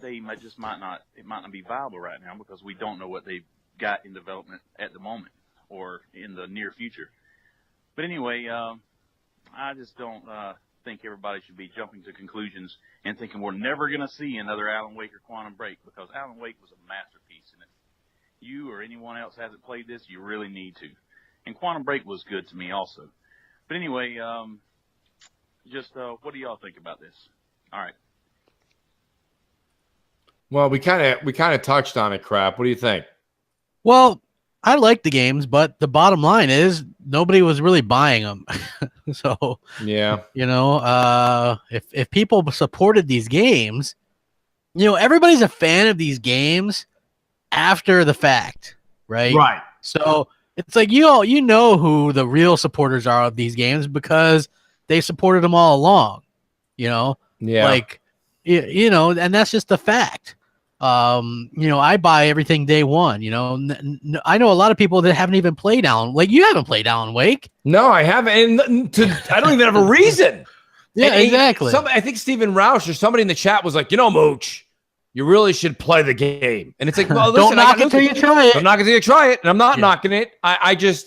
it might not be viable right now because we don't know what they've got in development at the moment or in the near future. But anyway, I just don't think everybody should be jumping to conclusions and thinking we're never going to see another Alan Wake or Quantum Break, because Alan Wake was a masterpiece, and if you or anyone else hasn't played this, you really need to. And Quantum Break was good to me also. But anyway, what do y'all think about this? All right. Well, we kind of touched on it, Crap. What do you think? Well, I like the games, but the bottom line is nobody was really buying them. So yeah, if people supported these games, everybody's a fan of these games after the fact, right? Right. So it's like you know who the real supporters are of these games because they supported them all along. Like, and that's just the fact. I buy everything day one. I know a lot of people that haven't even played Alan. Like, you haven't played Alan Wake. No, I haven't. And I don't even have a reason. Yeah, exactly. I think Stephen Roush or somebody in the chat was like, Mooch, you really should play the game. And it's like, well, listen, don't knock it till you try it. Don't knock it till you try it. And I'm not knocking it. I just,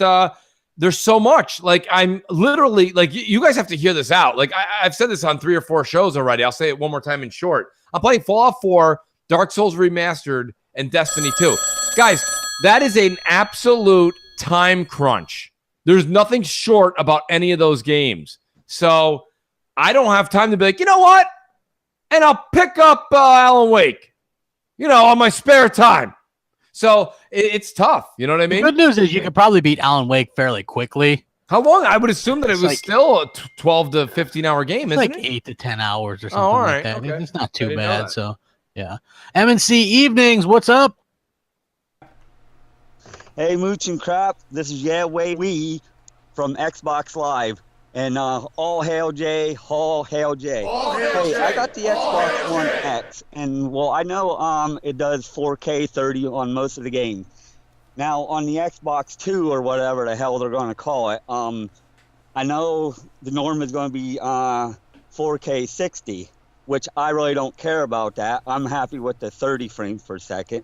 there's so much. Like, I'm literally, like, you guys have to hear this out. Like, I've said this on 3 or 4 shows already. I'll say it one more time in short. I'm playing Fallout 4, Dark Souls Remastered, and Destiny 2. Guys, that is an absolute time crunch. There's nothing short about any of those games. So I don't have time to be like, you know what? And I'll pick up Alan Wake, on my spare time. So it's tough. You know what I mean? The good news is you could probably beat Alan Wake fairly quickly. How long? I would assume that it was still a 12 to 15-hour game, isn't it? 8 to 10 hours or something all right. like that. Okay. It's not too bad. So, yeah. M&C Evenings, what's up? Hey, Mooch and Crap. This is Wee from Xbox Live. And all hail Jay, all hail Jay. Hey, I got the Xbox One X, and I know it does 4K 30 on most of the games. Now on the Xbox 2 or whatever the hell they're going to call it, I know the norm is going to be 4K 60, which I really don't care about that. I'm happy with the 30 frames per second.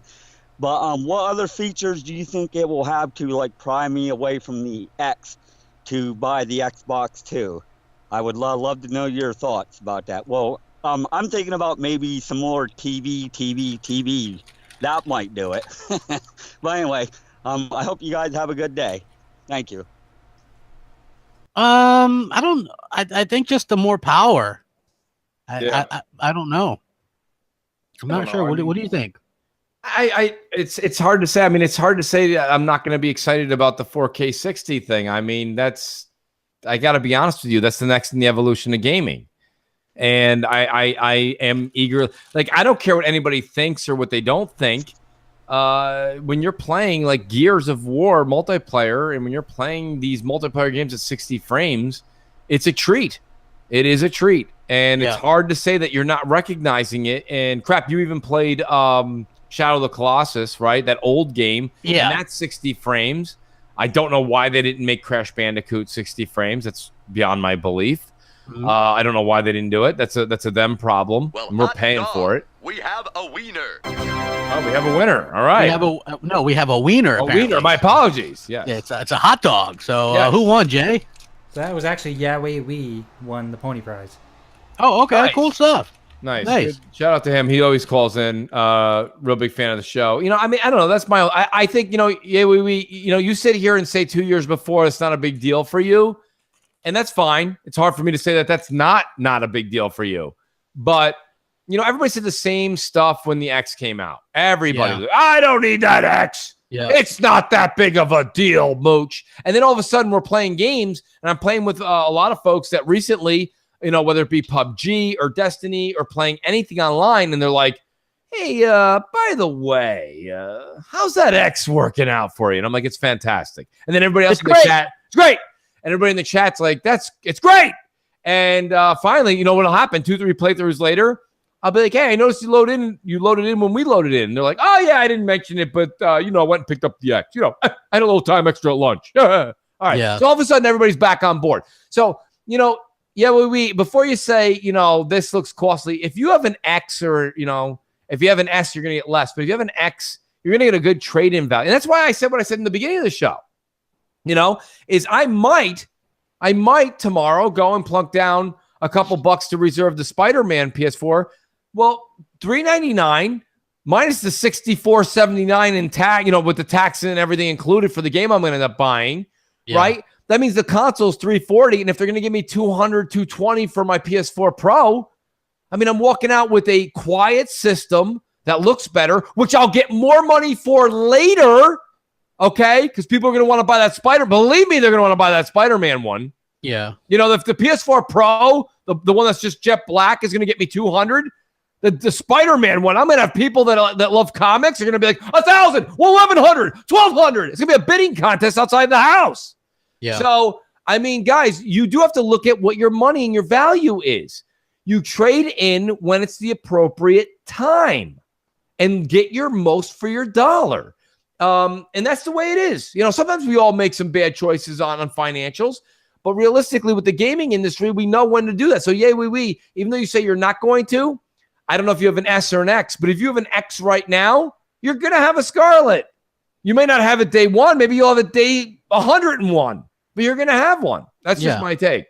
But what other features do you think it will have to like pry me away from the X to buy the Xbox 2? I would love to know your thoughts about that. Well, I'm thinking about maybe some more TV. That might do it. But anyway, I hope you guys have a good day. Thank you. I think just the more power. I don't know. I'm not sure. What do you think? It's hard to say. I mean, it's hard to say that I'm not going to be excited about the 4K 60 thing. I mean, I got to be honest with you. That's the next in the evolution of gaming. And I am eager. Like, I don't care what anybody thinks or what they don't think. When you're playing like Gears of War multiplayer, and when you're playing these multiplayer games at 60 frames, it's a treat. It is a treat. And it's hard to say that you're not recognizing it. And crap, you even played Shadow of the Colossus, right? That old game. Yeah. And that's 60 frames. I don't know why they didn't make Crash Bandicoot 60 frames. That's beyond my belief. I don't know why they didn't do it. That's a them problem. Well, and we're paying for it. We have a wiener. Oh, we have a winner. All right. We have a wiener. A wiener. My apologies. Yeah. It's a hot dog. So Yes. Who won, Jay? That was actually Yahweh Wee won the pony prize. Oh, okay. Nice. Cool stuff. Nice. Nice. Good. Shout out to him. He always calls in. Real big fan of the show. I mean, I don't know. That's my. I think you sit here and say 2 years before it's not a big deal for you, and that's fine. It's hard for me to say that that's not a big deal for you, but everybody said the same stuff when the X came out. Everybody, was like, I don't need that X. Yeah. It's not that big of a deal, Mooch. And then all of a sudden we're playing games, and I'm playing with a lot of folks that recently, whether it be PUBG or Destiny or playing anything online, and they're like, hey, by the way, how's that X working out for you? And I'm like, it's fantastic. And then everybody else in the chat, it's great. And everybody in the chat's like, it's great. And finally, you know what'll happen? 2-3 playthroughs later, I'll be like, hey, I noticed you loaded in when we loaded in. And they're like, oh yeah, I didn't mention it, but I went and picked up the X. I had a little time extra at lunch. All right. Yeah. So all of a sudden everybody's back on board. So, before you say, this looks costly, if you have an X or, if you have an S, you're going to get less. But if you have an X, you're going to get a good trade-in value. And that's why I said what I said in the beginning of the show, is I might tomorrow go and plunk down a couple bucks to reserve the Spider-Man PS4. Well, $399 minus the $64.79 in tag, with the tax and everything included for the game I'm going to end up buying, right? That means the console's $340, and if they're going to give me $200, $220 for my PS4 Pro, I mean, I'm walking out with a quiet system that looks better, which I'll get more money for later, okay? Because people are going to want to buy that believe me, they're going to want to buy that Spider-Man one. Yeah. If the PS4 Pro, the one that's just jet black, is going to get me $200, the Spider-Man one, I'm going to have people that love comics are going to be like, $1,000, $1,100, $1,200. It's going to be a bidding contest outside the house. Yeah. So, I mean, guys, you do have to look at what your money and your value is. You trade in when it's the appropriate time and get your most for your dollar. And that's the way it is. Sometimes we all make some bad choices on financials, but realistically with the gaming industry, we know when to do that. So we, even though you say you're not going to, I don't know if you have an S or an X, but if you have an X right now, you're going to have a Scarlet. You may not have it day one. Maybe you'll have it day 101, but you're going to have one. That's just my take.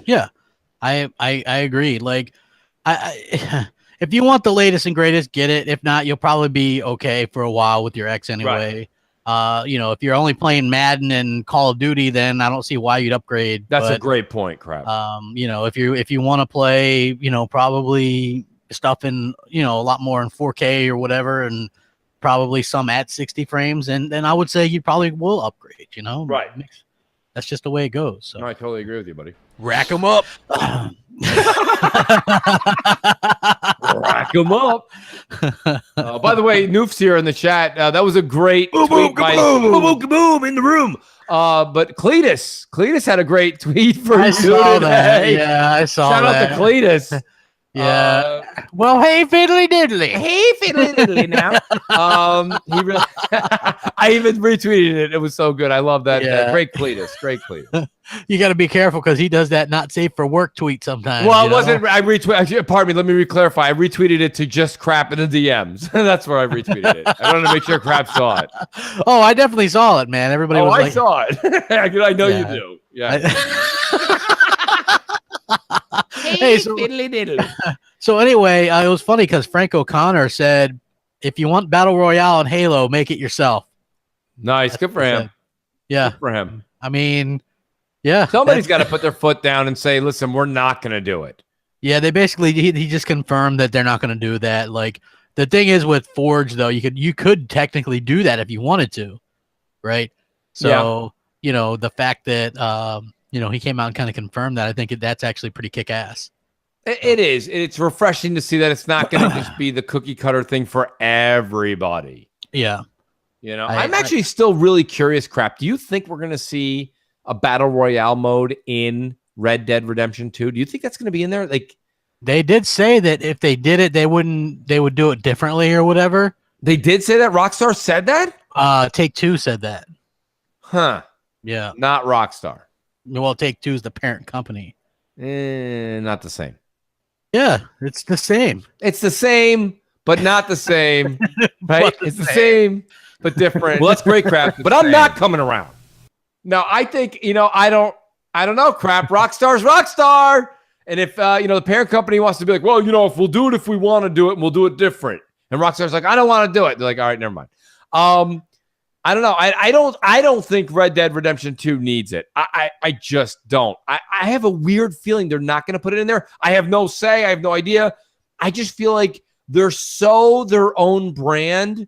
Yeah, I agree. Like, I if you want the latest and greatest, get it. If not, you'll probably be okay for a while with your X anyway. If you're only playing Madden and Call of Duty, then I don't see why you'd upgrade. That's a great point, Crap. If you want to play, probably stuff in, a lot more in 4K or whatever, and probably some at 60 frames, and then I would say you probably will upgrade, Right. That's just the way it goes. So No, I totally agree with you, buddy. rack them up. Rack them up. By the way, Noof's here in the chat. That was a great tweet by Kaboom in the room. But Cletus had a great tweet for I you saw today. that. Yeah, I saw Shout that. out to Cletus. Yeah. Well, hey, fiddly diddly. Hey, fiddly diddly now. He really I even retweeted it. It was so good. I love that. Yeah. Great Cletus. Great Cletus. You got to be careful because he does that not safe for work tweet sometimes. Well, it wasn't. I retweeted. Pardon me. Let me reclarify. I retweeted it to just Crap in the DMs. That's where I retweeted it. I wanted to make sure Crap saw it. Oh, I definitely saw it, man. Everybody was like, saw it. I know you do. Yeah. Hey, so anyway, it was funny because Frank O'Connor said, if you want Battle Royale in Halo, make it yourself. Nice. Good for him. Yeah. Good for him. I mean, yeah. Somebody's got to put their foot down and say, listen, we're not going to do it. Yeah, they basically, he just confirmed that they're not going to do that. Like, the thing is with Forge, though, you could technically do that if you wanted to, right? So, the fact that, he came out and kind of confirmed that, I think that's actually pretty kick-ass. It is. It's refreshing to see that it's not going to just be the cookie cutter thing for everybody. Yeah. I'm actually still really curious, Crap. Do you think we're going to see a Battle Royale mode in Red Dead Redemption 2? Do you think that's going to be in there? Like, they did say that if they did it, they would do it differently or whatever. They did say that? Rockstar said that? Take-Two said that. Huh. Yeah. Not Rockstar. Well, Take-Two is the parent company. Not the same. Yeah, it's the same. It's the same, but not the same. Right? It's the same, but different. Well, that's great, Crap. But I'm not coming around. No, I think, I don't know, Crap. Rockstar's Rockstar. And if, the parent company wants to be like, well, if we'll do it if we want to do it, and we'll do it different. And Rockstar's like, I don't want to do it. They're like, all right, never mind. I don't know. I don't think Red Dead Redemption 2 needs it. I just don't. I have a weird feeling they're not going to put it in there. I have no say. I have no idea. I just feel like they're so their own brand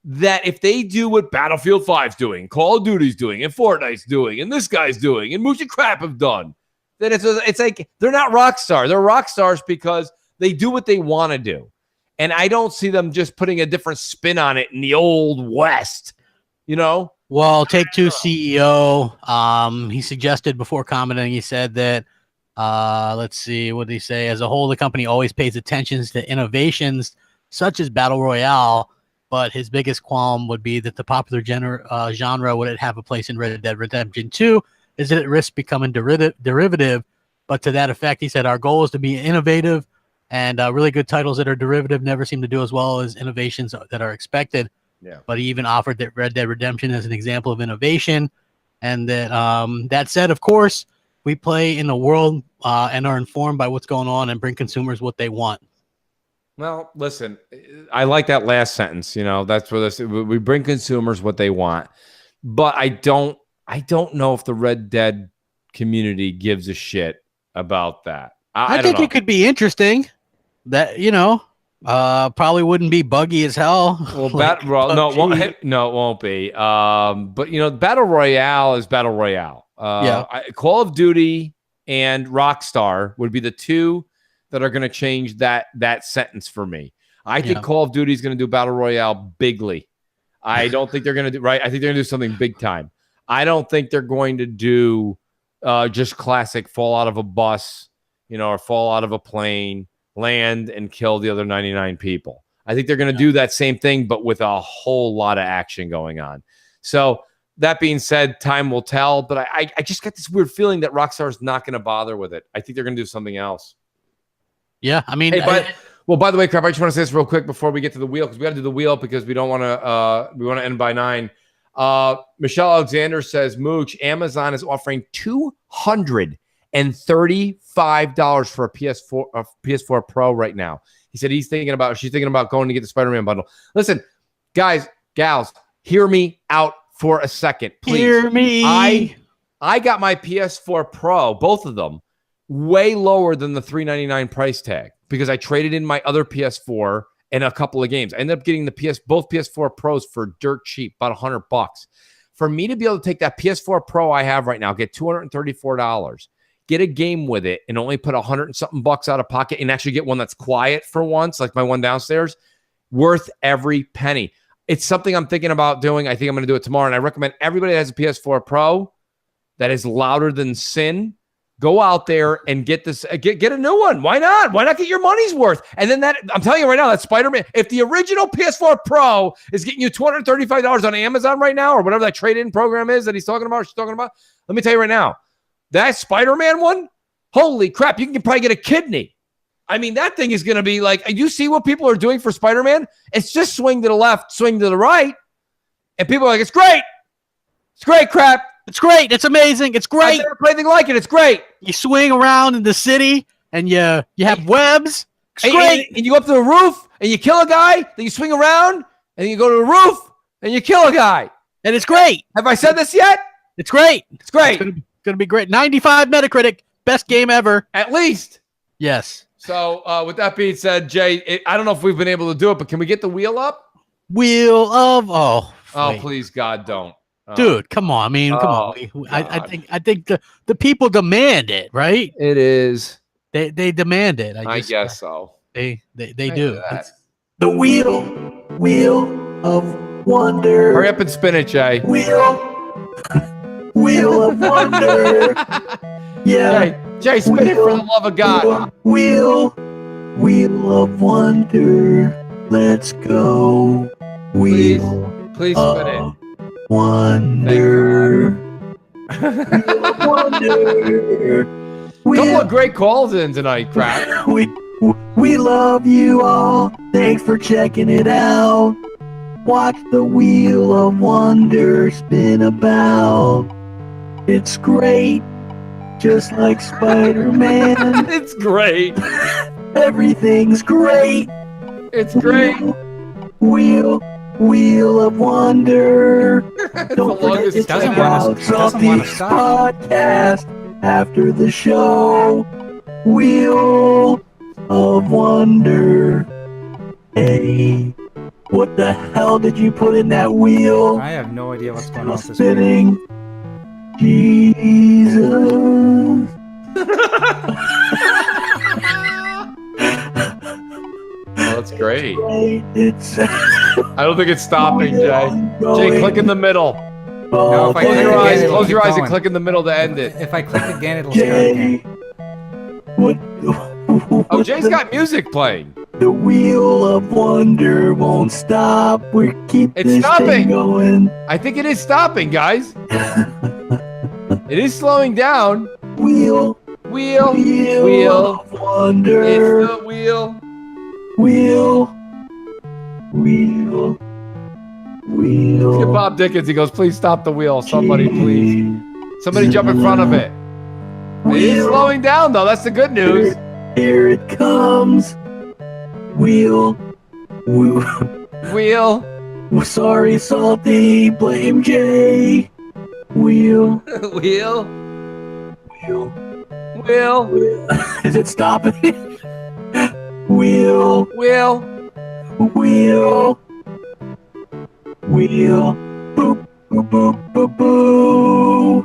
that if they do what Battlefield 5's doing, Call of Duty's doing, and Fortnite's doing, and this guy's doing, and Mooch and Crap have done, then it's like they're not Rockstar. They're Rockstars because they do what they want to do. And I don't see them just putting a different spin on it in the old West. Well, Take-Two CEO, he suggested before commenting, he said that, let's see, what did he say? As a whole, the company always pays attention to innovations such as Battle Royale, but his biggest qualm would be that the popular genre would have a place in Red Dead Redemption 2. Is it at risk becoming derivative? But to that effect, he said, our goal is to be innovative, and really good titles that are derivative never seem to do as well as innovations that are expected. Yeah. But he even offered that Red Dead Redemption as an example of innovation. And that that said, of course, we play in the world and are informed by what's going on and bring consumers what they want. Well, listen, I like that last sentence. That's where we bring consumers what they want. But I don't know if the Red Dead community gives a shit about that. I think it could be interesting. That probably wouldn't be buggy as hell. Well, no, it won't be. But Battle Royale is Battle Royale. Call of Duty and Rockstar would be the two that are going to change that sentence for me. I think Call of Duty is going to do Battle Royale bigly. I don't think they're going to do right. I think they're going to do something big time. I don't think they're going to do just classic fall out of a bus or fall out of a plane, land, and kill the other 99 people. I think they're going to do that same thing, but with a whole lot of action going on. So that being said, time will tell. But I just got this weird feeling that Rockstar is not going to bother with it. I think they're going to do something else. Yeah, I mean, by the way, Crap, I just want to say this real quick before we get to the wheel, because we got to do the wheel because we don't want to. We want to end by 9. Michelle Alexander says, Mooch, Amazon is offering $235 for a PS4 Pro right now. He said she's thinking about going to get the Spider-Man bundle. Listen, guys, gals, hear me out for a second, please. Hear me. I got my PS4 Pro, both of them, way lower than the $399 price tag because I traded in my other PS4 and a couple of games. I ended up getting both PS4 Pros for dirt cheap, about $100. For me to be able to take that PS4 Pro I have right now, get $234, get a game with it, and only put $100 and something bucks out of pocket, and actually get one that's quiet for once, like my one downstairs, worth every penny. It's something I'm thinking about doing. I think I'm going to do it tomorrow, and I recommend everybody that has a PS4 Pro that is louder than sin, go out there and get this. Get a new one. Why not? Why not get your money's worth? And then I'm telling you right now, that Spider-Man, if the original PS4 Pro is getting you $235 on Amazon right now, or whatever that trade-in program is that she's talking about, let me tell you right now, that Spider-Man one, holy crap, you can probably get a kidney. I mean, that thing is going to be like, you see what people are doing for Spider-Man? It's just swing to the left, swing to the right. And people are like, it's great. It's great, Crap. It's great. It's amazing. It's great. I've never played anything like it. It's great. You swing around in the city and you have webs. It's great. And you go up to the roof and you kill a guy. Then you swing around and you go to the roof and you kill a guy. And it's great. Have I said this yet? It's great. It's great. It's gonna be great. 95 Metacritic. Best game ever. At least. Yes. So with that being said, Jay, I don't know if we've been able to do it, but can we get the wheel up? Wheel of Oh, please, God, don't. Dude, come on. I mean, come on. I think the people demand it, right? It is. They demand it. I guess so. They do. The wheel of wonder. Hurry up and spin it, Jay. Wheel of wonder. Yeah. Jay, spin it for the love of God. Wheel of wonder. Let's go. Please spin it. Wonder. Wonder. Couple of great calls in tonight, Crap. We love you all. Thanks for checking it out. Watch the Wheel of Wonder spin about. It's great, just like Spider-Man. It's great. Everything's great. It's great. Wheel of Wonder. Don't forget to check out Salty's podcast after the show. Wheel of Wonder. Hey, what the hell did you put in that wheel? I have no idea what's going on with this spinning. Jesus. That's great. It's I don't think it's stopping, Jay. Jay, click in the middle. No, if I Close click your again, eyes. it'll Close keep your eyes and going. click in the middle to end it. If I click again, it'll start again. Oh, Jay's got music playing. The Wheel of Wonder won't stop. We keep It's this stopping. thing going. I think it is stopping, guys. It is slowing down. Wheel of Wonder. It's the wheel. Wheel. Look at Bob Dickens. He goes, please stop the wheel. Somebody, please. Somebody jump in front of it. It is slowing down, though. That's the good news. Here it comes. Wheel. Sorry, Salty. Blame Jay. Wheel. Is it stopping? Wheel. Boop, boop, boop, boop, boo.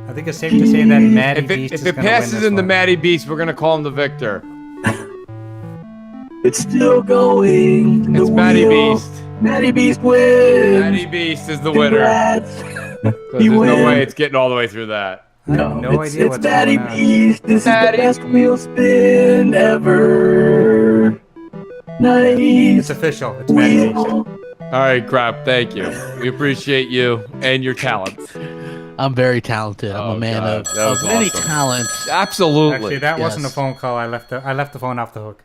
I think it's safe to say that Maddie Beast If it passes in the Maddie Beast, we're going to call him the victor. It's still going. It's Maddie Beast. Maddie Beast wins. Maddie Beast is the winner. Congrats. There's no way it's getting all the way through that. No it's, idea it's what's Matty going on. B's. This is the best wheel spin ever. Nice. It's official. It's Matty B's. All right, Crap. Thank you. We appreciate you and your talents. I'm very talented. I'm a man God, that of was many awesome. talents. Absolutely. Actually, that wasn't a Yes. phone call. I left the phone off the hook.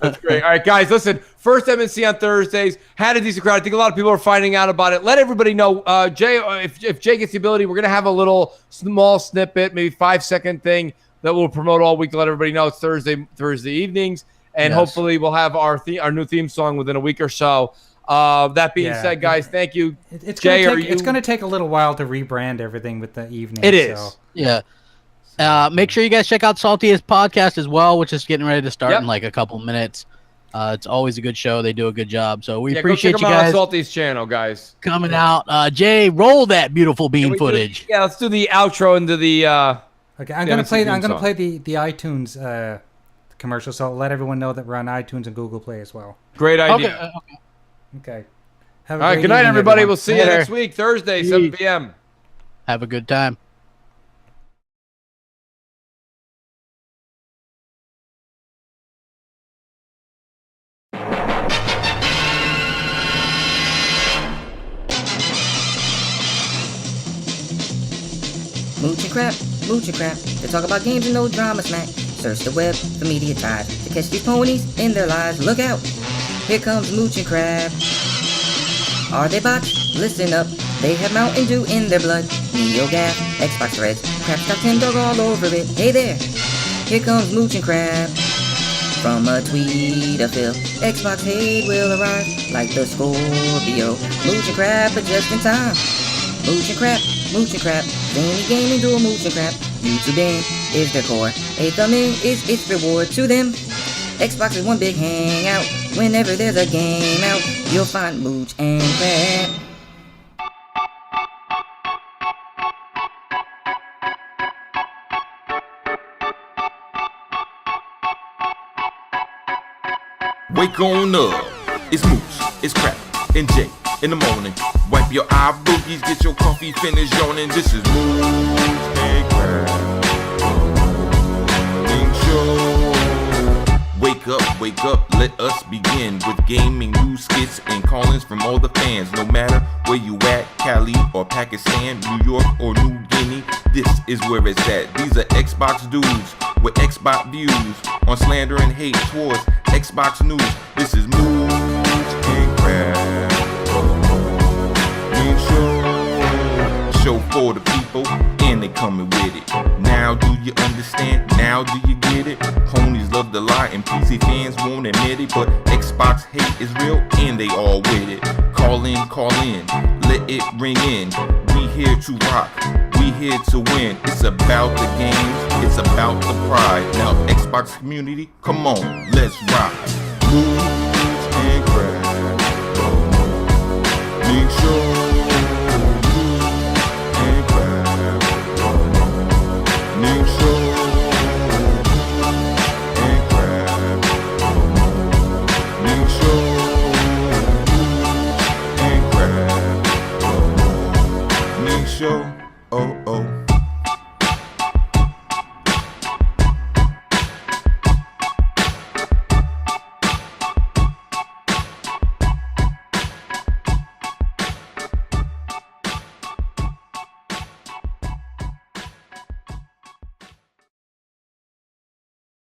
That's great. All right, guys, listen. First M&C on Thursdays. Had a decent crowd. I think a lot of people are finding out about it. Let everybody know. Jay, if Jay gets the ability, we're going to have a little small snippet, maybe 5-second thing that we'll promote all week to let everybody know it's Thursday evenings. And Yes. hopefully we'll have our new theme song within a week or so. That being Yeah. said, guys, thank you. It's Jay, going to take a little while to rebrand everything with the evening. It is. So. Yeah. Make sure you guys check out Salty's podcast as well, which is getting ready to start Yep. in like a couple minutes. It's always a good show. They do a good job. So we Go appreciate check you them out guys on Salty's channel, guys. coming out. Jay, roll that beautiful bean footage. Let's do the outro into the. Okay, I'm gonna play the iTunes commercial, so I'll let everyone know that we're on iTunes and Google Play as well. Great idea. Okay. Have a All right, great good night, evening, everybody. everyone. We'll see you next week, Thursday, 7 p.m. Have a good time. Mooch and crap. They talk about games and no drama smack. Search the web for media ties to catch these ponies in their lies. Look out, here comes Mooch and Crab. Are they bots? Listen up. They have Mountain Dew in their blood. NeoGaf, Xbox Reds, Crap's got 10 dog all over it. Hey there, here comes Mooch and Crab. From a tweet of Phil, Xbox hate will arrive like the Scorpio. Mooch and Crab, but just in time. Mooch and crap, zany gaming do a mooch and crap. YouTube in is their core. A thumb in is its reward to them. Xbox is one big hangout. Whenever there's a game out, you'll find mooch and crap. Wake on up. It's Mooch, it's Crap, and Jay in the morning. Wipe your eye boogies, get your coffee finished yawning. This is Mooch and Crap. Show. Wake up, let us begin with gaming news, skits, and call-ins from all the fans. No matter where you at, Cali or Pakistan, New York or New Guinea, this is where it's at. These are Xbox dudes with Xbox views on slander and hate towards Xbox news. This is Mooch and Crap. Show for the people, and they coming with it. Now do you understand? Now do you get it? Ponies love to lie and PC fans won't admit it, but Xbox hate is real and they all with it. Call in, let it ring in. We here to rock, we here to win. It's about the games, it's about the pride. Now Xbox community, come on, let's rock.